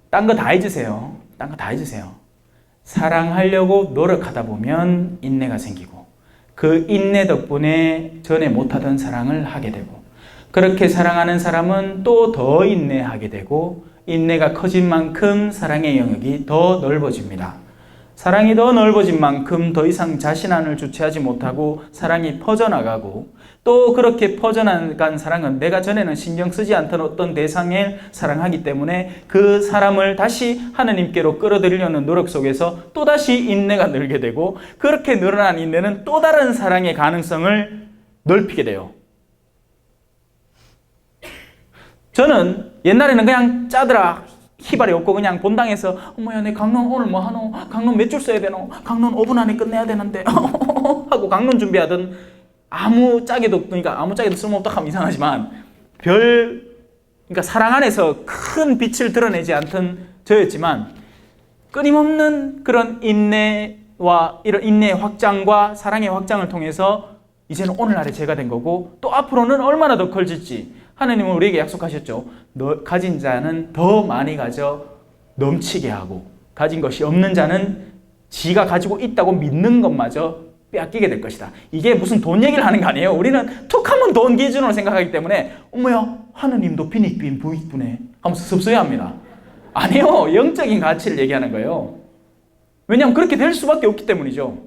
[SPEAKER 2] 딴 거 다 해주세요. 딴 거 다 해주세요. 사랑하려고 노력하다 보면 인내가 생기고, 그 인내 덕분에 전에 못하던 사랑을 하게 되고, 그렇게 사랑하는 사람은 또 더 인내하게 되고, 인내가 커진 만큼 사랑의 영역이 더 넓어집니다. 사랑이 더 넓어진 만큼 더 이상 자신 안을 주체하지 못하고 사랑이 퍼져나가고, 또 그렇게 퍼져나간 사랑은 내가 전에는 신경 쓰지 않던 어떤 대상을 사랑하기 때문에 그 사람을 다시 하느님께로 끌어들이려는 노력 속에서 또다시 인내가 늘게 되고, 그렇게 늘어난 인내는 또 다른 사랑의 가능성을 넓히게 돼요. 저는 옛날에는 그냥 짜더라 희발이 없고 그냥 본당에서 어머야 내 강론 오늘 뭐 하노? 강론 몇 줄 써야 되노? 강론 5분 안에 끝내야 되는데 하고 강론 준비하던 아무 짝에도 쓸모없다 하면 이상하지만 그러니까 사랑 안에서 큰 빛을 드러내지 않던 저였지만, 끊임없는 그런 인내와 이런 인내의 확장과 사랑의 확장을 통해서 이제는 오늘날의 제가 된 거고, 또 앞으로는 얼마나 더 커질지 하나님은 우리에게 약속하셨죠. 가진 자는 더 많이 가져 넘치게 하고, 가진 것이 없는 자는 지가 가지고 있다고 믿는 것마저 빼앗기게 될 것이다. 이게 무슨 돈 얘기를 하는 거 아니에요. 우리는 툭 하면 돈 기준으로 생각하기 때문에 어머야 하느님도 빈익빈 부익부네 하면서 섭섭해합니다. 아니요, 영적인 가치를 얘기하는 거예요. 왜냐하면 그렇게 될 수밖에 없기 때문이죠.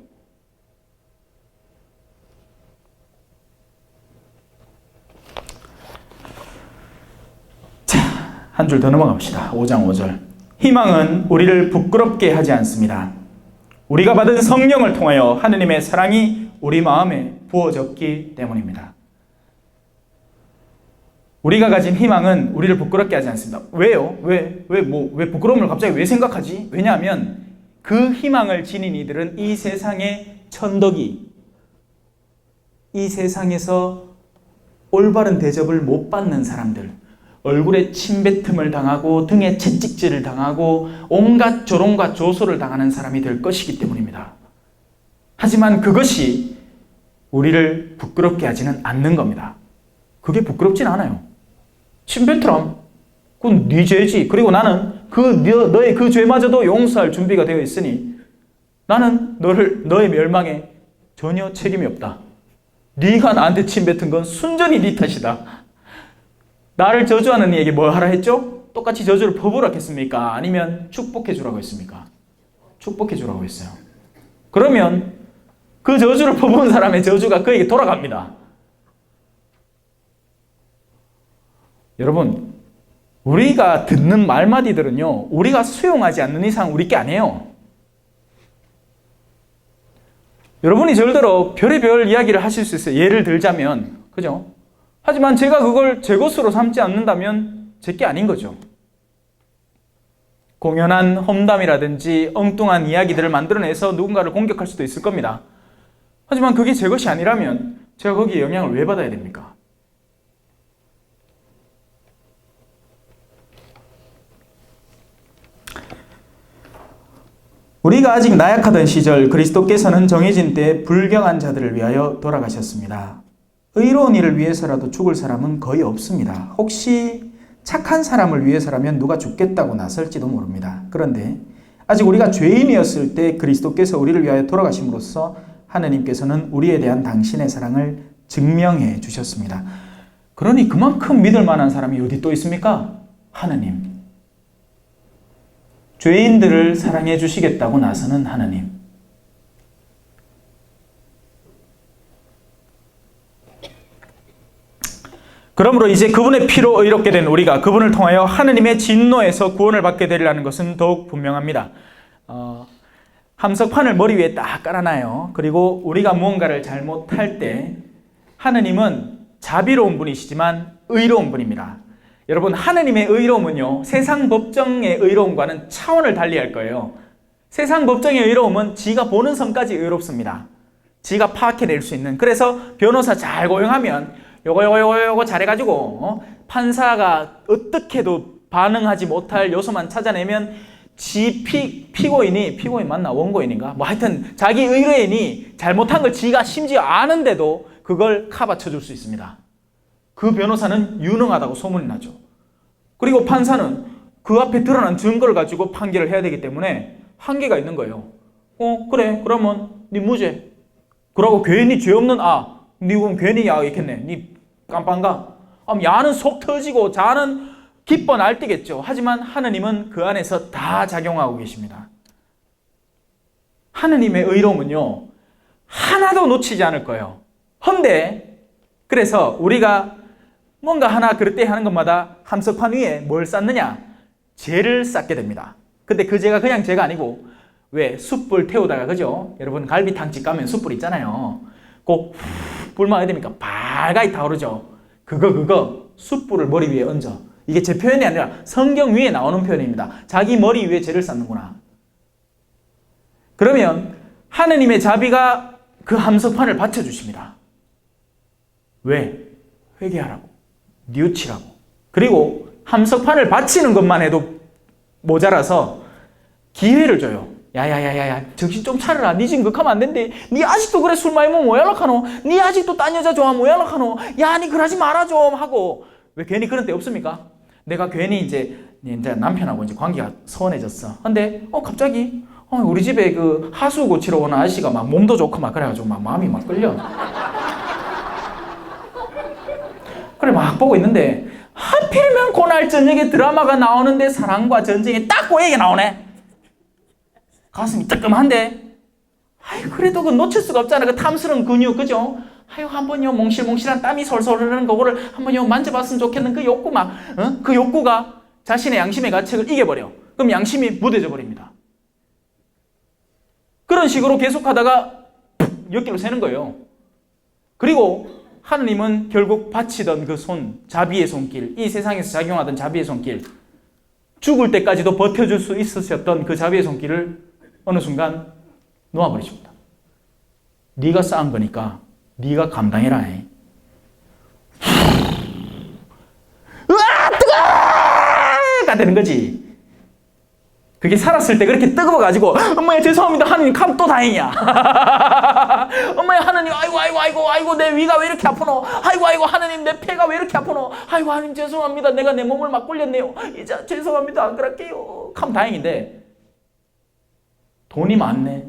[SPEAKER 2] 한 줄 더 넘어갑시다. 5장 5절. 희망은 우리를 부끄럽게 하지 않습니다. 우리가 받은 성령을 통하여 하느님의 사랑이 우리 마음에 부어졌기 때문입니다. 우리가 가진 희망은 우리를 부끄럽게 하지 않습니다. 왜요? 왜 부끄러움을 갑자기 왜 생각하지? 왜냐하면 그 희망을 지닌 이들은 이 세상의 천덕이, 이 세상에서 올바른 대접을 못 받는 사람들, 얼굴에 침뱉음을 당하고 등에 채찍질을 당하고 온갖 조롱과 조소를 당하는 사람이 될 것이기 때문입니다. 하지만 그것이 우리를 부끄럽게 하지는 않는 겁니다. 그게 부끄럽진 않아요. 침뱉으람, 그건 네 죄지. 그리고 나는 너의 그 죄마저도 용서할 준비가 되어 있으니 나는 너의 멸망에 전혀 책임이 없다. 네가 나한테 침뱉은 건 순전히 네 탓이다. 나를 저주하는 이에게 뭐 하라 했죠? 똑같이 저주를 퍼부으라 했습니까? 아니면 축복해 주라고 했습니까? 축복해 주라고 했어요. 그러면 그 저주를 퍼부은 사람의 저주가 그에게 돌아갑니다. 여러분, 우리가 듣는 말마디들은요, 우리가 수용하지 않는 이상 우리 게 아니에요. 여러분이 저를 들어 별의별 이야기를 하실 수 있어요. 예를 들자면, 그죠? 하지만 제가 그걸 제 것으로 삼지 않는다면 제 게 아닌 거죠. 공연한 험담이라든지 엉뚱한 이야기들을 만들어내서 누군가를 공격할 수도 있을 겁니다. 하지만 그게 제 것이 아니라면 제가 거기에 영향을 왜 받아야 됩니까? 우리가 아직 나약하던 시절 그리스도께서는 정해진 때에 불경한 자들을 위하여 돌아가셨습니다. 의로운 일을 위해서라도 죽을 사람은 거의 없습니다. 혹시 착한 사람을 위해서라면 누가 죽겠다고 나설지도 모릅니다. 그런데
[SPEAKER 3] 아직 우리가 죄인이었을 때 그리스도께서 우리를 위하여 돌아가심으로써 하느님께서는 우리에 대한 당신의 사랑을 증명해 주셨습니다. 그러니 그만큼 믿을 만한 사람이 어디 또 있습니까? 하느님. 죄인들을 사랑해 주시겠다고 나서는 하느님. 그러므로 이제 그분의 피로 의롭게 된 우리가 그분을 통하여 하느님의 진노에서 구원을 받게 되리라는 것은 더욱 분명합니다. 함석판을 머리 위에 딱 깔아놔요. 그리고 우리가 무언가를 잘못할 때 하느님은 자비로운 분이시지만 의로운 분입니다. 여러분, 하느님의 의로움은요, 세상 법정의 의로움과는 차원을 달리할 거예요. 세상 법정의 의로움은 지가 보는 선까지 의롭습니다. 지가 파악해낼 수 있는. 그래서 변호사 잘 고용하면 요거 잘해가지고 판사가 어떻게도 반응하지 못할 요소만 찾아내면 피고인 맞나? 원고인인가? 뭐 하여튼 자기 의뢰인이 잘못한 걸 지가 심지어 아는데도 그걸 커버 쳐줄 수 있습니다. 그 변호사는 유능하다고 소문이 나죠. 그리고 판사는 그 앞에 드러난 증거를 가지고 판결을 해야 되기 때문에 한계가 있는 거예요. 그래, 그러면 네 무죄. 그러고 괜히 죄 없는 니 그럼 괜히 있겠네. 니 깜빵가. 야는 속 터지고 자는 기뻐 날뛰겠죠. 하지만 하느님은 그 안에서 다 작용하고 계십니다. 하느님의 의로움은요, 하나도 놓치지 않을 거예요. 헌데 그래서 우리가 뭔가 하나 그럴 때 하는 것마다 함석판 위에 뭘 쌓느냐? 죄를 쌓게 됩니다. 근데 그 죄가 그냥 죄가 아니고, 왜 숯불 태우다가, 그죠? 여러분 갈비탕집 가면 숯불 있잖아요. 꼭 불만 어디입니까? 발가이 타오르죠. 그거 숯불을 머리 위에 얹어. 이게 제 표현이 아니라 성경 위에 나오는 표현입니다. 자기 머리 위에 죄를 쌓는구나. 그러면 하느님의 자비가 그 함석판을 받쳐주십니다. 왜? 회개하라고, 뉘우치라고. 그리고 함석판을 바치는 것만 해도 모자라서 기회를 줘요. 야야야야야, 정신 좀 차려라. 니 지금 그렇게 하면 안 된대. 니 아직도 그래 술 많이 먹으면 뭐 연락하노? 니 아직도 딴 여자 좋아하면 뭐 연락하노? 야, 니 그러지 마라 좀 하고. 왜 괜히 그런 때 없습니까? 내가 괜히 이제 남편하고 이제 관계가 서운해졌어. 근데 갑자기 우리 집에 그 하수 고치러 오는 아저씨가 막 몸도 좋고 막 그래가지고 막 마음이 막 끌려. 그래 막 보고 있는데 하필이면 그날 저녁에 드라마가 나오는데 사랑과 전쟁이 딱 그 얘기 나오네. 가슴이 뜨끔한데, 그래도 그 놓칠 수가 없잖아. 그 탐스러운 근육, 그죠? 한번요 몽실몽실한 땀이 솔솔 흐르는 거를 한번요 만져봤으면 좋겠는 그 욕구 그 욕구가 자신의 양심의 가책을 이겨버려. 그럼 양심이 무뎌져 버립니다. 그런 식으로 계속하다가 엿길로 새는 거예요. 그리고 하느님은 결국 바치던 그 손, 자비의 손길, 이 세상에서 작용하던 자비의 손길, 죽을 때까지도 버텨줄 수 있으셨던 그 자비의 손길을 어느 순간 놓아버리십니다. 네가 쌓은 거니까 네가 감당해라. 으아, 뜨거워가 되는 거지. 그게 살았을 때 그렇게 뜨거워가지고 엄마야 죄송합니다 하느님 하면 또 다행이야. 엄마야 하느님 아이고 내 위가 왜 이렇게 아프노? 아이고 하느님 내 폐가 왜 이렇게 아프노? 아이고 하느님 죄송합니다 내가 내 몸을 막 굴렸네요. 이제 죄송합니다 안 그럴게요 하면 다행인데, 돈이 많네.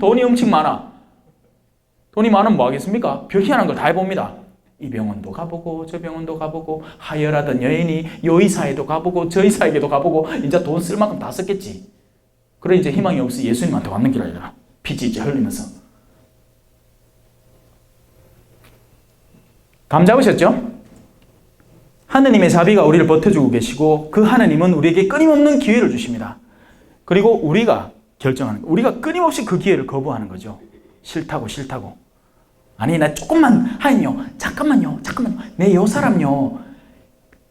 [SPEAKER 3] 돈이 엄청 많아. 돈이 많으면 뭐 하겠습니까? 별 희한한 걸 다 해봅니다. 이 병원도 가보고 저 병원도 가보고 하혈하던 여인이 요 의사에도 가보고 저 의사에게도 가보고 이제 돈 쓸 만큼 다 썼겠지. 그래 이제 희망이 없어 예수님한테 왔는 길 아니라 피지 이제 흘리면서. 감 잡으셨죠? 하느님의 자비가 우리를 버텨주고 계시고 그 하느님은 우리에게 끊임없는 기회를 주십니다. 그리고 우리가 결정하는 거, 우리가 끊임없이 그 기회를 거부하는 거죠. 싫다고. 아니 나 조금만 하면요 잠깐만요 내 요 사람요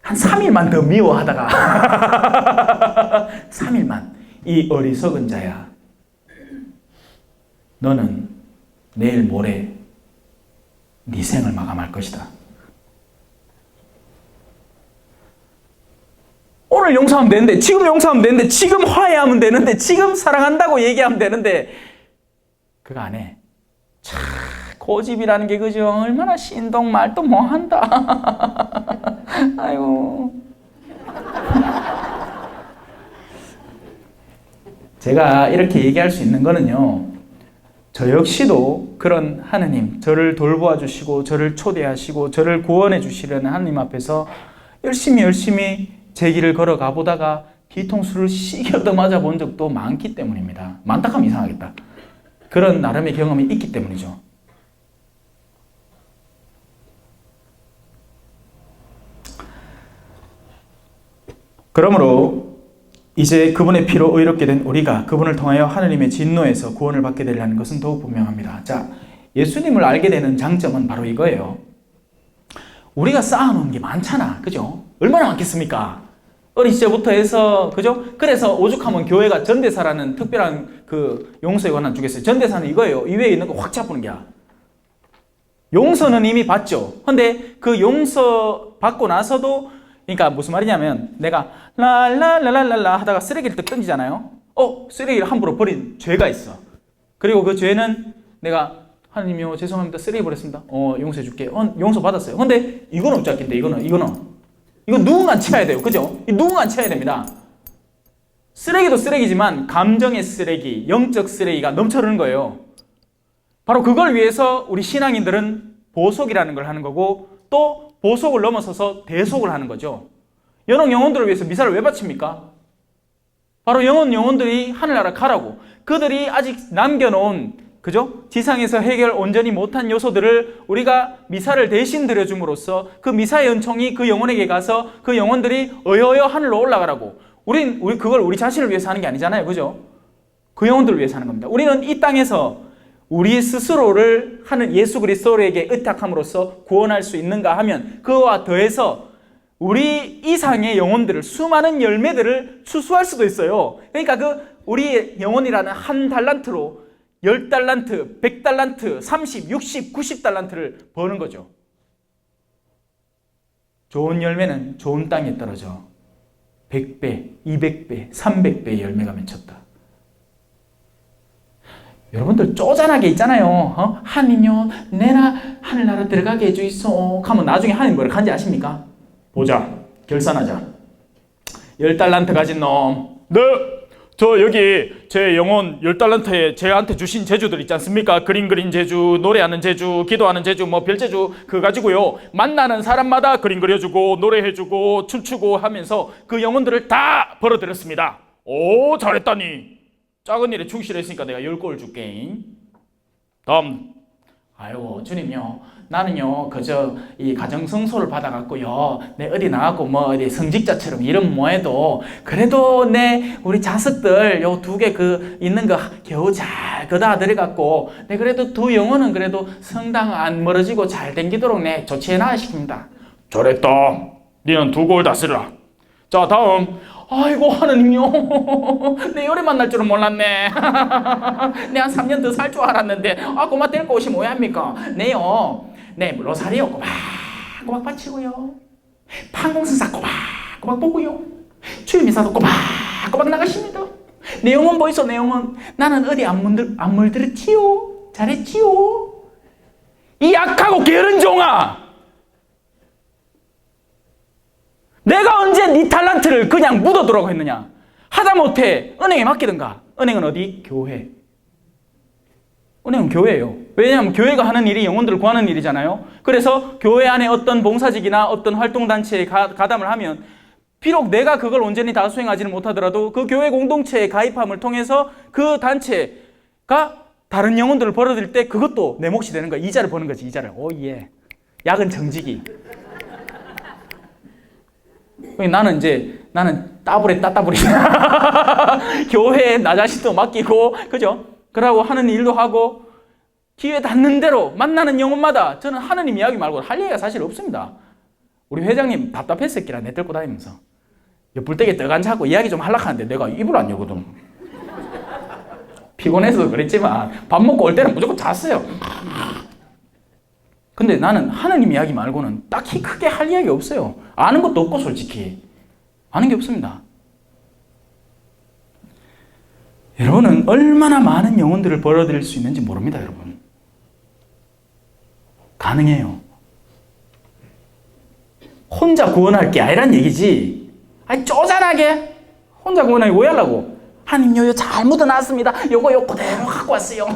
[SPEAKER 3] 한 3일만 더 미워하다가 3일만. 이 어리석은 자야, 너는 내일 모레 네 생을 마감할 것이다. 오늘 용서하면 되는데, 지금 용서하면 되는데, 지금 화해하면 되는데, 지금 사랑한다고 얘기하면 되는데 그거 안 해. 참 고집이라는 게 그죠? 얼마나 신동 말도 뭐 한다. 아이고. 제가 이렇게 얘기할 수 있는 거는요, 저 역시도 그런 하느님, 저를 돌보아 주시고 저를 초대하시고 저를 구원해 주시려는 하느님 앞에서 열심히 제 길을 걸어가 보다가 뒤통수를 시게 얻어맞아 본 적도 많기 때문입니다. 많다 하면 이상하겠다. 그런 나름의 경험이 있기 때문이죠. 그러므로 이제 그분의 피로 의롭게 된 우리가 그분을 통하여 하느님의 진노에서 구원을 받게 되려는 것은 더욱 분명합니다. 자, 예수님을 알게 되는 장점은 바로 이거예요. 우리가 쌓아놓은 게 많잖아. 그죠? 얼마나 많겠습니까? 어린 시절부터 해서, 그죠? 그래서 오죽하면 교회가 전대사라는 특별한 그 용서에 관한 주겠어요. 전대사는 이거예요. 이외에 있는 거 확 잡는 게야. 용서는 이미 받죠. 근데 그 용서 받고 나서도, 그러니까 무슨 말이냐면 내가 랄랄랄랄라 하다가 쓰레기를 뜩 던지잖아요. 쓰레기를 함부로 버린 죄가 있어. 그리고 그 죄는 내가 하나님이요 죄송합니다. 쓰레기 버렸습니다. 용서해 줄게. 용서 받았어요. 근데 이거는 어쩌겠는데 이거 누군가 치워야 돼요. 그죠? 누군가 치워야 됩니다. 쓰레기도 쓰레기지만 감정의 쓰레기, 영적 쓰레기가 넘쳐흐르는 거예요. 바로 그걸 위해서 우리 신앙인들은 보속이라는 걸 하는 거고 또 보속을 넘어서서 대속을 하는 거죠. 연옥 영혼들을 위해서 미사를 왜 바칩니까? 바로 영혼들이 하늘나라 가라고. 그들이 아직 남겨놓은, 그죠? 지상에서 해결 온전히 못한 요소들을 우리가 미사를 대신 드려줌으로써 그 미사의 은총이 그 영혼에게 가서 그 영혼들이 어여어여 하늘로 올라가라고. 우리 그걸 우리 자신을 위해서 하는 게 아니잖아요. 그죠? 그 영혼들을 위해서 하는 겁니다. 우리는 이 땅에서 우리 스스로를 하는 예수 그리스도에게 의탁함으로써 구원할 수 있는가 하면 그와 더해서 우리 이상의 영혼들을 수많은 열매들을 추수할 수도 있어요. 그러니까 우리의 영혼이라는 한 달란트로 10달란트, 100달란트, 30, 60, 90달란트를 버는 거죠. 좋은 열매는 좋은 땅에 떨어져 100배, 200배, 300배의 열매가 맺혔다. 여러분들 쪼잔하게 있잖아요. 하느님요 내나 하늘나라 들어가게 해주이소 하면 나중에 하느님 뭐라 한지 아십니까? 보자, 결산하자. 10달란트 가진 놈, 네, 저 여기 제 영혼 10달란트에 제한테 주신 재주들 있지 않습니까? 그림 그린 재주, 노래하는 재주, 기도하는 재주, 뭐 별재주 그거 가지고요 만나는 사람마다 그림 그려주고 노래해주고 춤추고 하면서 그 영혼들을 다 벌어들였습니다. 오, 잘했다니. 작은 일에 충실했으니까 내가 10골 줄게. 다음. 아이고 주님요 나는요 그저 이 가정성소를 받아갖고요 내 어디 나가고 뭐 어디 성직자처럼 이름 뭐해도 그래도 내 우리 자식들 요 2개 그 있는 거 겨우 잘 거다 들여갖고 내 그래도 2 영혼은 그래도 성당 안 멀어지고 잘 댕기도록 내 조치해놔야 시킵니다. 잘했다. 니는 2골 다 쓰라. 자 다음. 아이고 하느님요 내 요래 만날 줄은 몰랐네. 내 한 3년 더 살 줄 알았는데 고마 데리고 오시면 왜 합니까? 네요 네 로사리요 꼬박꼬박 바치고요 판공승사 꼬박꼬박 보고요 주일미사도 꼬박꼬박 나가십니다. 내 영혼 보이소. 내 영혼 나는 어디 안 물들었지요. 잘했지요. 이 악하고 게으른 종아, 내가 언제 네 달란트를 그냥 묻어두라고 했느냐? 하다못해 은행에 맡기든가. 은행은 어디? 교회. 은행은 교회예요. 왜냐하면 교회가 하는 일이 영혼들을 구하는 일이잖아요. 그래서 교회 안에 어떤 봉사직이나 어떤 활동단체에 가담을 하면 비록 내가 그걸 온전히 다 수행하지는 못하더라도 그 교회 공동체에 가입함을 통해서 그 단체가 다른 영혼들을 벌어들일 때 그것도 내 몫이 되는 거야. 이자를 버는 거지. 이자를. 오예. 야근 정직이. 나는 따부리 교회에 나 자신도 맡기고, 그죠? 그러고 하는 일도 하고, 기회 닿는 대로 만나는 영혼마다 저는 하느님 이야기 말고 할 얘기가 사실 없습니다. 우리 회장님 답답했었기라 내 들고 다니면서 옆불대게 떡 앉아갖고 이야기 좀 하려고 하는데 내가 입을 안 여거든. 피곤해서 그랬지만 밥 먹고 올 때는 무조건 잤어요. 근데 나는 하느님 이야기 말고는 딱히 크게 할 이야기 없어요. 아는 것도 없고 솔직히 아는 게 없습니다. 여러분은 얼마나 많은 영혼들을 벌어들일 수 있는지 모릅니다. 여러분 가능해요. 혼자 구원할 게 아니란 얘기지. 아니 쪼잔하게 혼자 구원하기 왜 하려고? 하나님 요잘 묻어놨습니다. 요거 그대로 갖고 왔어요.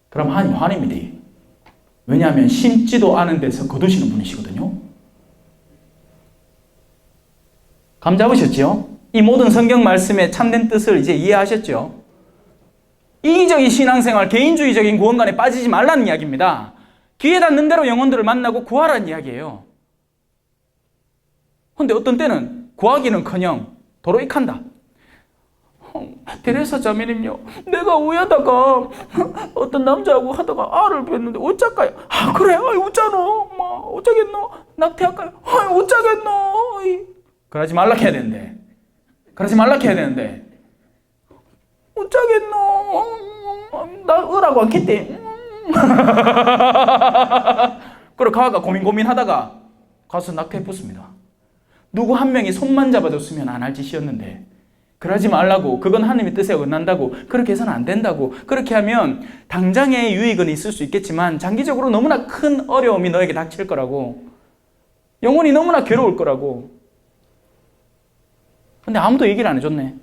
[SPEAKER 3] 그럼 하나님 화냅니다. 왜냐하면 심지도 않은 데서 거두시는 분이시거든요. 감 잡으셨죠? 이 모든 성경 말씀의 참된 뜻을 이제 이해하셨죠? 이기적인 신앙생활, 개인주의적인 구원관에 빠지지 말라는 이야기입니다. 귀에 닿는 대로 영혼들을 만나고 구하라는 이야기예요. 근데 어떤 때는 구하기는커녕 도로 익한다. 테레사 자매님요, 내가 우야다가 어떤 남자하고 하다가 알을 뵀는데 어쩔까요? 아 그래? 아이 어쩌노? 뭐 어쩌겠노? 낙태할까요? 아이 어쩌겠노? 그러지 말라 해야 되는데, 그러지 말라 해야 되는데 어쩌겠노? 나 으라고 않겠대. 그리고 가가 고민하다가 가서 낙태해봤습니다. 누구 한 명이 손만 잡아줬으면 안 할 짓이었는데, 그러지 말라고, 그건 하나님의 뜻에 어긋난다고, 그렇게 해서는 안 된다고, 그렇게 하면 당장의 유익은 있을 수 있겠지만 장기적으로 너무나 큰 어려움이 너에게 닥칠 거라고, 영혼이 너무나 괴로울 거라고. 근데 아무도 얘기를 안 해줬네.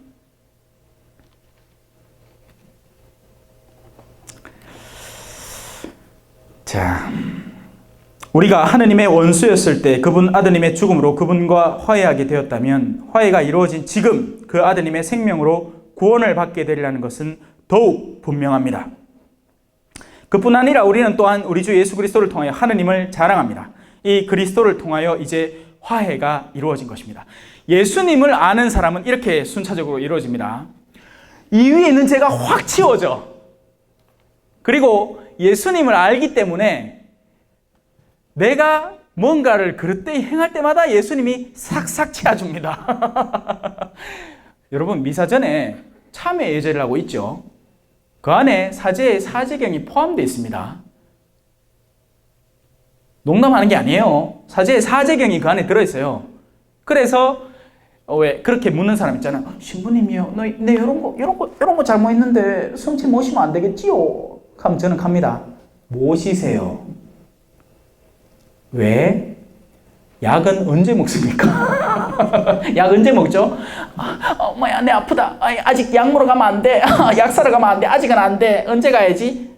[SPEAKER 3] 자, 우리가 하느님의 원수였을 때 그분 아드님의 죽음으로 그분과 화해하게 되었다면, 화해가 이루어진 지금 그 아드님의 생명으로 구원을 받게 되리라는 것은 더욱 분명합니다. 그뿐 아니라 우리는 또한 우리 주 예수 그리스도를 통하여 하느님을 자랑합니다. 이 그리스도를 통하여 이제 화해가 이루어진 것입니다. 예수님을 아는 사람은 이렇게 순차적으로 이루어집니다. 이 위에 있는 죄가 확 치워져. 그리고 예수님을 알기 때문에 내가 뭔가를 그릇되이 행할 때마다 예수님이 싹싹 치워줍니다. 여러분, 미사전에 참회 예제라고 있죠. 그 안에 사제의 사제경이 포함되어 있습니다. 농담하는 게 아니에요. 사제의 사제경이 그 안에 들어있어요. 그래서 왜 그렇게 묻는 사람 있잖아요. 신부님이요, 내 이런 거 잘못했는데 성체 모시면 안 되겠지요? 그럼 저는 갑니다. 모시세요. 왜? 약은 언제 먹습니까? 약 언제 먹죠? 엄마야, 내 아프다. 아직 약 먹으러 가면 안 돼. 약 사러 가면 안 돼. 아직은 안 돼. 언제 가야지?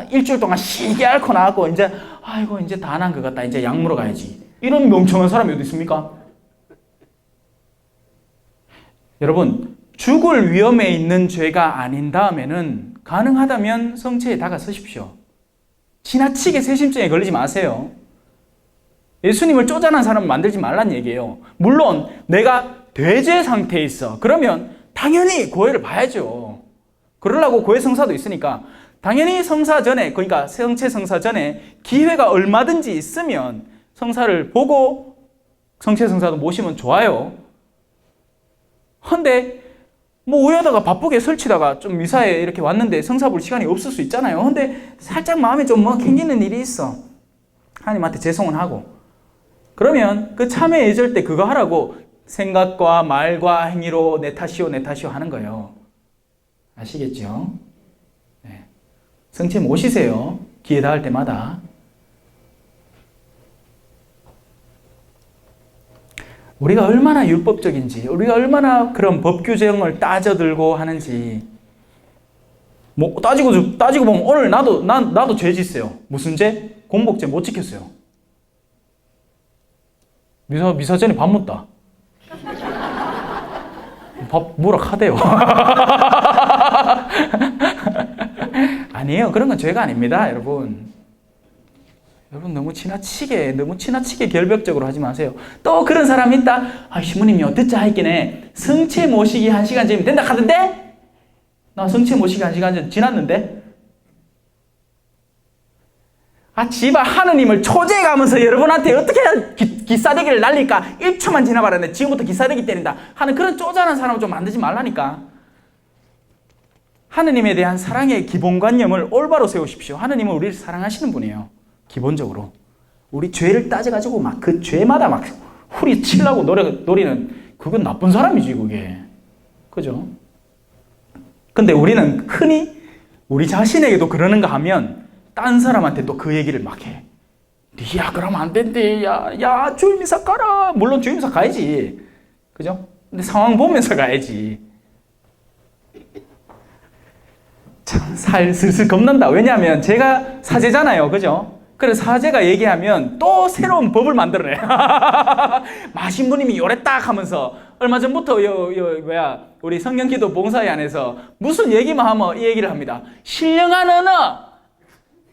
[SPEAKER 3] 일주일 동안 시게 앓고 나고 이제 아이고 이제 다 난 것 같다. 이제 약 먹으러 가야지. 이런 멍청한 사람이 어디 있습니까? 여러분, 죽을 위험에 있는 죄가 아닌 다음에는 가능하다면 성체에 다가서십시오. 지나치게 세심증에 걸리지 마세요. 예수님을 쪼잔한 사람 만들지 말란 얘기예요. 물론 내가 대죄 상태에 있어. 그러면 당연히 고해를 봐야죠. 그러려고 고해 성사도 있으니까 당연히 성사 전에, 그러니까 성체 성사 전에 기회가 얼마든지 있으면 성사를 보고 성체 성사도 모시면 좋아요. 근데 뭐 오해하다가 바쁘게 설치다가 좀 미사에 이렇게 왔는데 성사 볼 시간이 없을 수 있잖아요. 근데 살짝 마음에 좀 뭐 캥기는 일이 있어. 하나님한테 죄송은 하고. 그러면 그 참회 예절 때 그거 하라고 생각과 말과 행위로 내 탓이요 하는 거예요. 아시겠죠? 네. 성체 모시세요. 기회 닿을 때마다. 우리가 얼마나 율법적인지, 우리가 얼마나 그런 법 규정을 따져들고 하는지, 뭐 따지고 보면 오늘 나도 죄 짓어요. 무슨 죄? 공복죄 못 지켰어요. 미사전에 밥 묻다. 밥 뭐라 하대요. 아니에요. 그런 건 죄가 아닙니다, 여러분. 여러분 너무 지나치게 결벽적으로 하지 마세요. 또 그런 사람이 있다. 신부님이요, 듣자 하있겠네. 성체 모시기 1시간 전이면 된다 하던데? 나 성체 모시기 1시간 전 지났는데? 지발 하느님을 초제해가면서 여러분한테 어떻게 기싸대기를 날릴까? 1초만 지나봐라는데 지금부터 기싸대기 때린다 하는 그런 쪼잔한 사람을 좀 만들지 말라니까. 하느님에 대한 사랑의 기본관념을 올바로 세우십시오. 하느님은 우리를 사랑하시는 분이에요. 기본적으로 우리 죄를 따져가지고 막 그 죄마다 막 후리치려고 노리는 그건 나쁜 사람이지, 그게. 그죠? 근데 우리는 흔히 우리 자신에게도 그러는가 하면 딴 사람한테 또 그 얘기를 막 해. 야, 그러면 안 된대. 야, 주임이사 가라. 물론 주임이사 가야지. 그죠? 근데 상황 보면서 가야지. 참 슬슬 겁난다. 왜냐하면 제가 사제잖아요. 그죠? 그래서 사제가 얘기하면 또 새로운 법을 만들어내. 마신부님이 요랬다 하면서 얼마 전부터 우리 성령기도 봉사회 안에서 무슨 얘기만 하면 이 얘기를 합니다. 신령한 언어.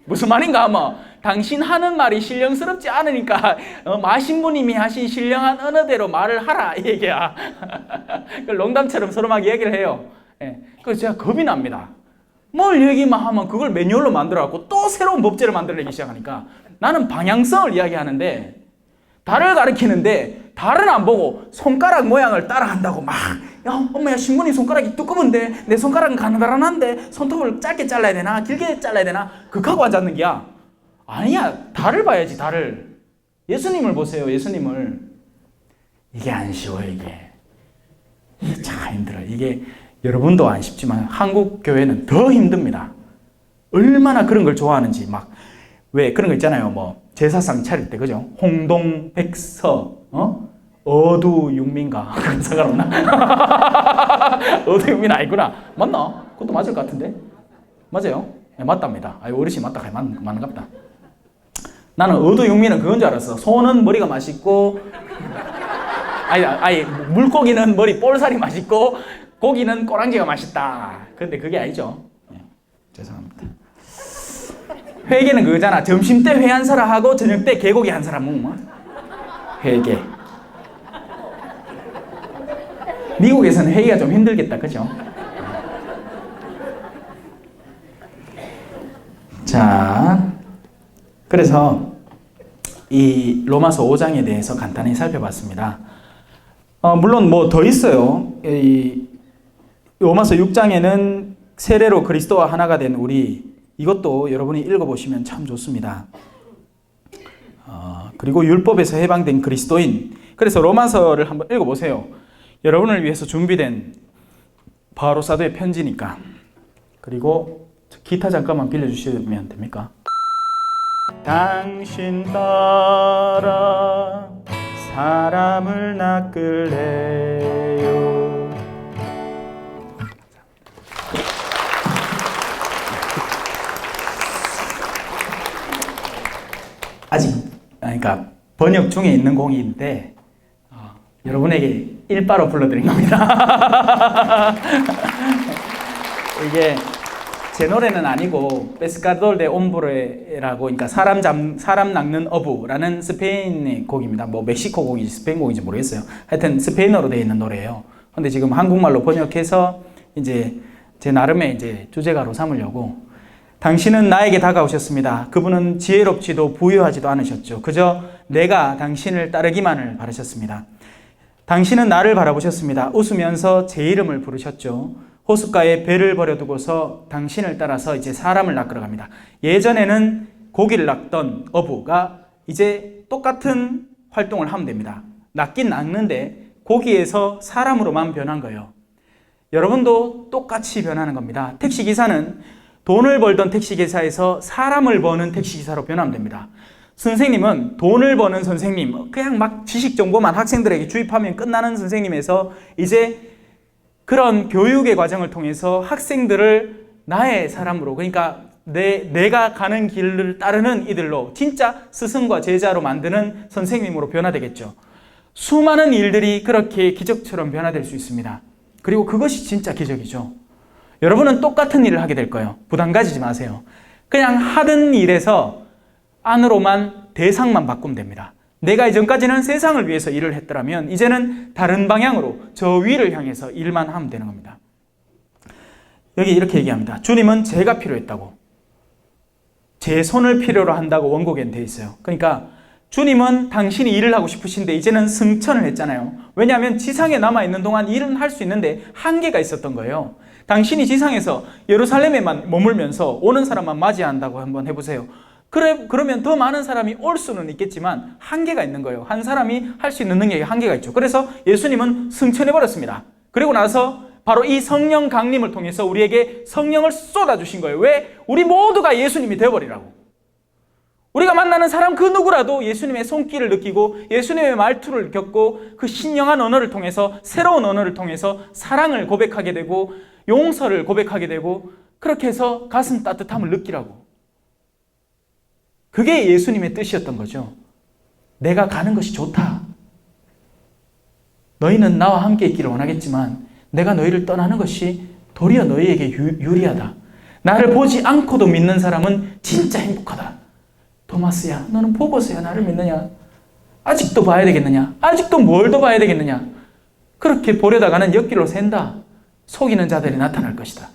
[SPEAKER 3] 무슨 말인가 하면 당신 하는 말이 신령스럽지 않으니까 마신부님이 하신 신령한 언어대로 말을 하라 이 얘기야. 농담처럼 서로 막 얘기를 해요. 예. 그래서 제가 겁이 납니다. 뭘 얘기만 하면 그걸 매뉴얼로 만들어갖고 또 새로운 법제를 만들어내기 시작하니까 나는 방향성을 이야기하는데 달을 가리키는데 달은 안 보고 손가락 모양을 따라한다고 막 야 엄마야 신부님 손가락이 두꺼운데 내 손가락은 가느다란한데 손톱을 짧게 잘라야 되나 길게 잘라야 되나 극하고 앉았는 게야. 아니야 달을 봐야지 달을. 예수님을 보세요. 예수님을. 이게 안 쉬워요. 이게 참 힘들어요. 이게 여러분도 안 쉽지만 한국 교회는 더 힘듭니다. 얼마나 그런 걸 좋아하는지 막 왜 그런 거 있잖아요. 뭐 제사상 차릴 때 그죠? 홍동 백서 어두육민가 그런 사람 없나? 어두육민 아니구나. 맞나? 그것도 맞을 것 같은데. 맞아요? 네, 맞답니다. 어르신 맞다. 맞는갑다. 나는 어두육민은 그건 줄 알았어. 소는 머리가 맛있고 아니 물고기는 머리 볼살이 맛있고 고기는 꼬랑지가 맛있다. 근데 그게 아니죠. 네, 죄송합니다. 회계는 그거잖아. 점심 때 회 한 사람 하고 저녁 때 개고기 한 사람 먹으면 회계. 미국에서는 회의가 좀 힘들겠다. 그죠? 자, 그래서 이 로마서 5장에 대해서 간단히 살펴봤습니다. 물론 뭐 더 있어요. 이 로마서 6장에는 세례로 그리스도와 하나가 된 우리, 이것도 여러분이 읽어보시면 참 좋습니다. 그리고 율법에서 해방된 그리스도인. 그래서 로마서를 한번 읽어보세요. 여러분을 위해서 준비된 바로 사도의 편지니까. 그리고 기타 잠깐만 빌려주시면 됩니까? 당신 따라 사람을 낚을래요. 아직 그러니까 번역 중에 있는 곡인데 여러분에게 일바로 불러드린 겁니다. 이게 제 노래는 아니고 페스카돌 데 옴브레라고, 그러니까 사람 낚는 어부라는 스페인의 곡입니다. 뭐 멕시코 곡인지 스페인 곡인지 모르겠어요. 하여튼 스페인어로 되어 있는 노래예요. 근데 지금 한국말로 번역해서 이제 제 나름의 이제 주제가로 삼으려고. 당신은 나에게 다가오셨습니다. 그분은 지혜롭지도 부유하지도 않으셨죠. 그저 내가 당신을 따르기만을 바라셨습니다. 당신은 나를 바라보셨습니다. 웃으면서 제 이름을 부르셨죠. 호숫가에 배를 버려두고서 당신을 따라서 이제 사람을 낚으러 갑니다. 예전에는 고기를 낚던 어부가 이제 똑같은 활동을 하면 됩니다. 낚긴 낚는데 고기에서 사람으로만 변한 거예요. 여러분도 똑같이 변하는 겁니다. 택시기사는 돈을 벌던 택시기사에서 사람을 버는 택시기사로 변하면 됩니다. 선생님은 돈을 버는 선생님, 그냥 막 지식 정보만 학생들에게 주입하면 끝나는 선생님에서 이제 그런 교육의 과정을 통해서 학생들을 나의 사람으로, 그러니까 내가 가는 길을 따르는 이들로 진짜 스승과 제자로 만드는 선생님으로 변화되겠죠. 수많은 일들이 그렇게 기적처럼 변화될 수 있습니다. 그리고 그것이 진짜 기적이죠. 여러분은 똑같은 일을 하게 될 거예요. 부담 가지지 마세요. 그냥 하던 일에서 안으로만 대상만 바꾸면 됩니다. 내가 이전까지는 세상을 위해서 일을 했더라면 이제는 다른 방향으로 저 위를 향해서 일만 하면 되는 겁니다. 여기 이렇게 얘기합니다. 주님은 제가 필요했다고. 제 손을 필요로 한다고 원고에는 되어 있어요. 그러니까 주님은 당신이 일을 하고 싶으신데 이제는 승천을 했잖아요. 왜냐하면 지상에 남아있는 동안 일은 할 수 있는데 한계가 있었던 거예요. 당신이 지상에서 예루살렘에만 머물면서 오는 사람만 맞이한다고 한번 해보세요. 그러면 더 많은 사람이 올 수는 있겠지만 한계가 있는 거예요. 한 사람이 할 수 있는 능력에 한계가 있죠. 그래서 예수님은 승천해버렸습니다. 그리고 나서 바로 이 성령 강림을 통해서 우리에게 성령을 쏟아주신 거예요. 왜? 우리 모두가 예수님이 되어버리라고. 우리가 만나는 사람 그 누구라도 예수님의 손길을 느끼고 예수님의 말투를 겪고 그 신령한 언어를 통해서 새로운 언어를 통해서 사랑을 고백하게 되고 용서를 고백하게 되고 그렇게 해서 가슴 따뜻함을 느끼라고. 그게 예수님의 뜻이었던 거죠. 내가 가는 것이 좋다. 너희는 나와 함께 있기를 원하겠지만 내가 너희를 떠나는 것이 도리어 너희에게 유리하다. 나를 보지 않고도 믿는 사람은 진짜 행복하다. 토마스야, 너는 보고서야 나를 믿느냐? 아직도 봐야 되겠느냐? 아직도 뭘 더 봐야 되겠느냐? 그렇게 보려다가는 옆길로 샌다. 속이는 자들이 나타날 것이다.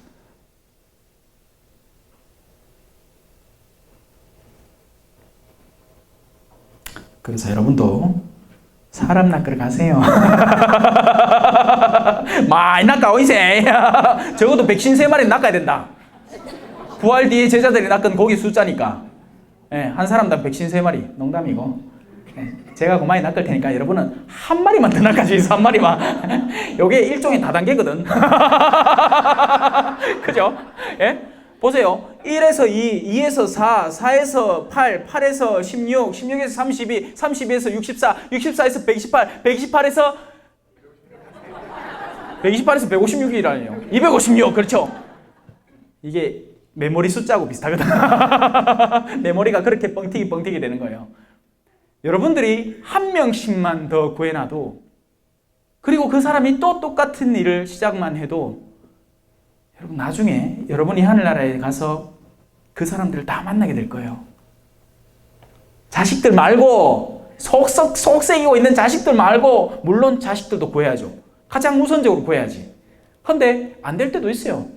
[SPEAKER 3] 그래서 여러분도 사람 낚으러 가세요. 많이 낚아오 이제. 적어도 백신 3마리 낚아야 된다. 부활 뒤에 제자들이 낚은 고기 숫자니까. 한 사람당 백신 3마리. 농담이고. 제가 그만이 낚을 테니까 여러분은 한 마리만 더 낚아주세요. 한 마리만. 요게 일종의 다단계거든. 그죠? 예? 보세요. 1에서 2, 2에서 4, 4에서 8, 8에서 16, 16에서 32, 32에서 64, 64에서 128, 128에서 128에서 156이라니요. 256, 그렇죠? 이게 메모리 숫자하고 비슷하거든. 메모리가 그렇게 뻥튀기 되는 거예요. 여러분들이 한 명씩만 더 구해놔도, 그리고 그 사람이 또 똑같은 일을 시작만 해도 여러분 나중에 여러분이 하늘나라에 가서 그 사람들을 다 만나게 될 거예요. 자식들 말고 속썩이고 있는 자식들 말고 물론 자식들도 구해야죠. 가장 우선적으로 구해야지. 근데 안 될 때도 있어요.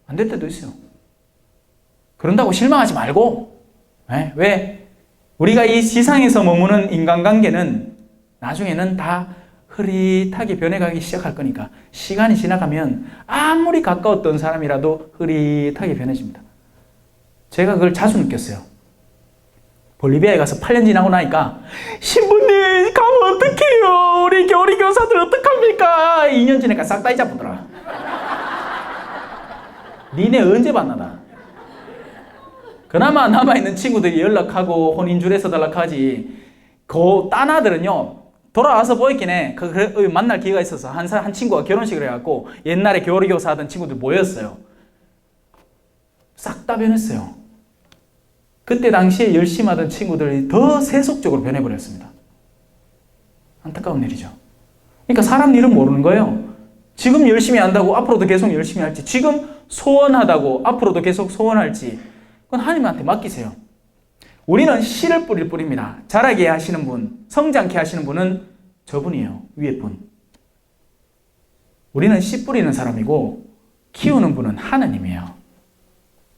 [SPEAKER 3] 안 될 때도 있어요. 그런다고 실망하지 말고. 왜? 우리가 이 지상에서 머무는 인간관계는 나중에는 다 흐릿하게 변해가기 시작할 거니까 시간이 지나가면 아무리 가까웠던 사람이라도 흐릿하게 변해집니다. 제가 그걸 자주 느꼈어요. 볼리비아에 가서 8년 지나고 나니까 신부님 가면 어떡해요? 우리 교리 교사들 어떡합니까? 2년 지나니까 싹 다 잊어보더라. 니네 언제 만나나? 그나마 남아있는 친구들이 연락하고 혼인줄에서 연락하지. 딴 아들은요 돌아와서 보였긴 해. 만날 기회가 있어서 한 친구가 결혼식을 해갖고 옛날에 교리교사 하던 친구들 모였어요. 싹 다 변했어요. 그때 당시에 열심히 하던 친구들이 더 세속적으로 변해버렸습니다. 안타까운 일이죠. 그러니까 사람 일은 모르는 거예요. 지금 열심히 한다고 앞으로도 계속 열심히 할지, 지금 소원하다고 앞으로도 계속 소원할지, 그건 하나님한테 맡기세요. 우리는 씨를 뿌릴 뿐입니다. 자라게 하시는 분, 성장케 하시는 분은 저분이에요. 위에 분. 우리는 씨 뿌리는 사람이고 키우는 분은 하나님이에요.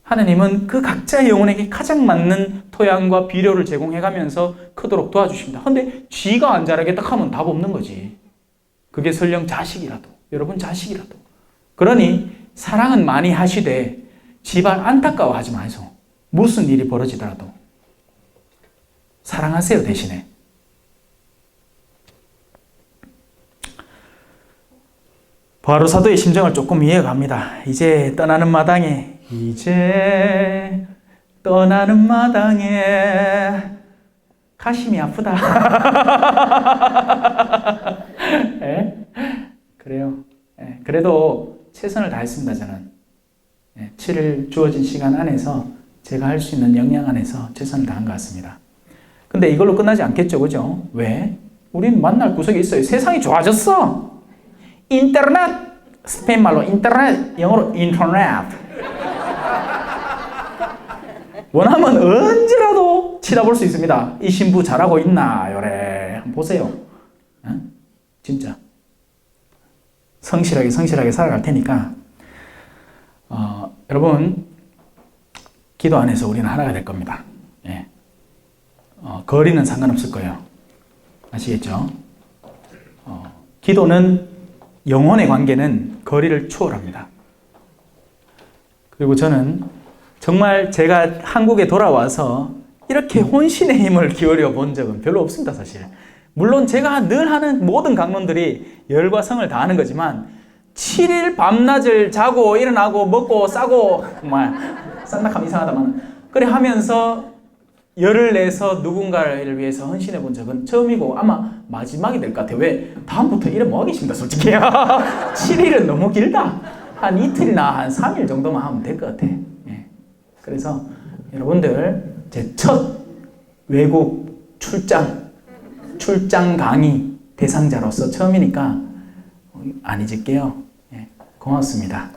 [SPEAKER 3] 하나님은 그 각자의 영혼에게 가장 맞는 토양과 비료를 제공해가면서 크도록 도와주십니다. 근데 쥐가 안 자라겠다 하면 답 없는 거지. 그게 설령 자식이라도, 여러분 자식이라도. 그러니 사랑은 많이 하시되 제발 안타까워하지 마세요. 무슨 일이 벌어지더라도. 사랑하세요, 대신에. 바로 사도의 심정을 조금 이해가 갑니다. 이제 떠나는 마당에 가심이 아프다. 그래요. 그래도 최선을 다했습니다, 저는. 7일 주어진 시간 안에서 제가 할 수 있는 역량 안에서 최선을 다한 것 같습니다. 근데 이걸로 끝나지 않겠죠, 그죠? 왜? 우린 만날 구석이 있어요. 세상이 좋아졌어. 인터넷, 스페인 말로 인터넷, 영어로 인터넷. 원하면 언제라도 치다볼 수 있습니다. 이 신부 잘하고 있나, 요래. 한번 보세요. 진짜. 성실하게 살아갈 테니까, 여러분, 기도 안에서 우리는 하나가 될 겁니다. 거리는 상관없을 거예요. 아시겠죠? 기도는, 영혼의 관계는 거리를 초월합니다. 그리고 저는 정말 제가 한국에 돌아와서 이렇게 혼신의 힘을 기울여 본 적은 별로 없습니다, 사실. 물론 제가 늘 하는 모든 강론들이 열과 성을 다하는 거지만 7일 밤낮을 자고 일어나고 먹고 싸고 정말 쌍낙하면 이상하다만 그래 하면서 열을 내서 누군가를 위해서 헌신해 본 적은 처음이고 아마 마지막이 될 것 같아요. 왜? 다음부터 일은 뭐 하겠습니다, 솔직히. 7일은 너무 길다. 한 이틀이나 한 3일 정도만 하면 될 것 같아. 예. 그래서 여러분들 제 첫 외국 출장 강의 대상자로서 처음이니까 안 잊을게요. 예. 고맙습니다.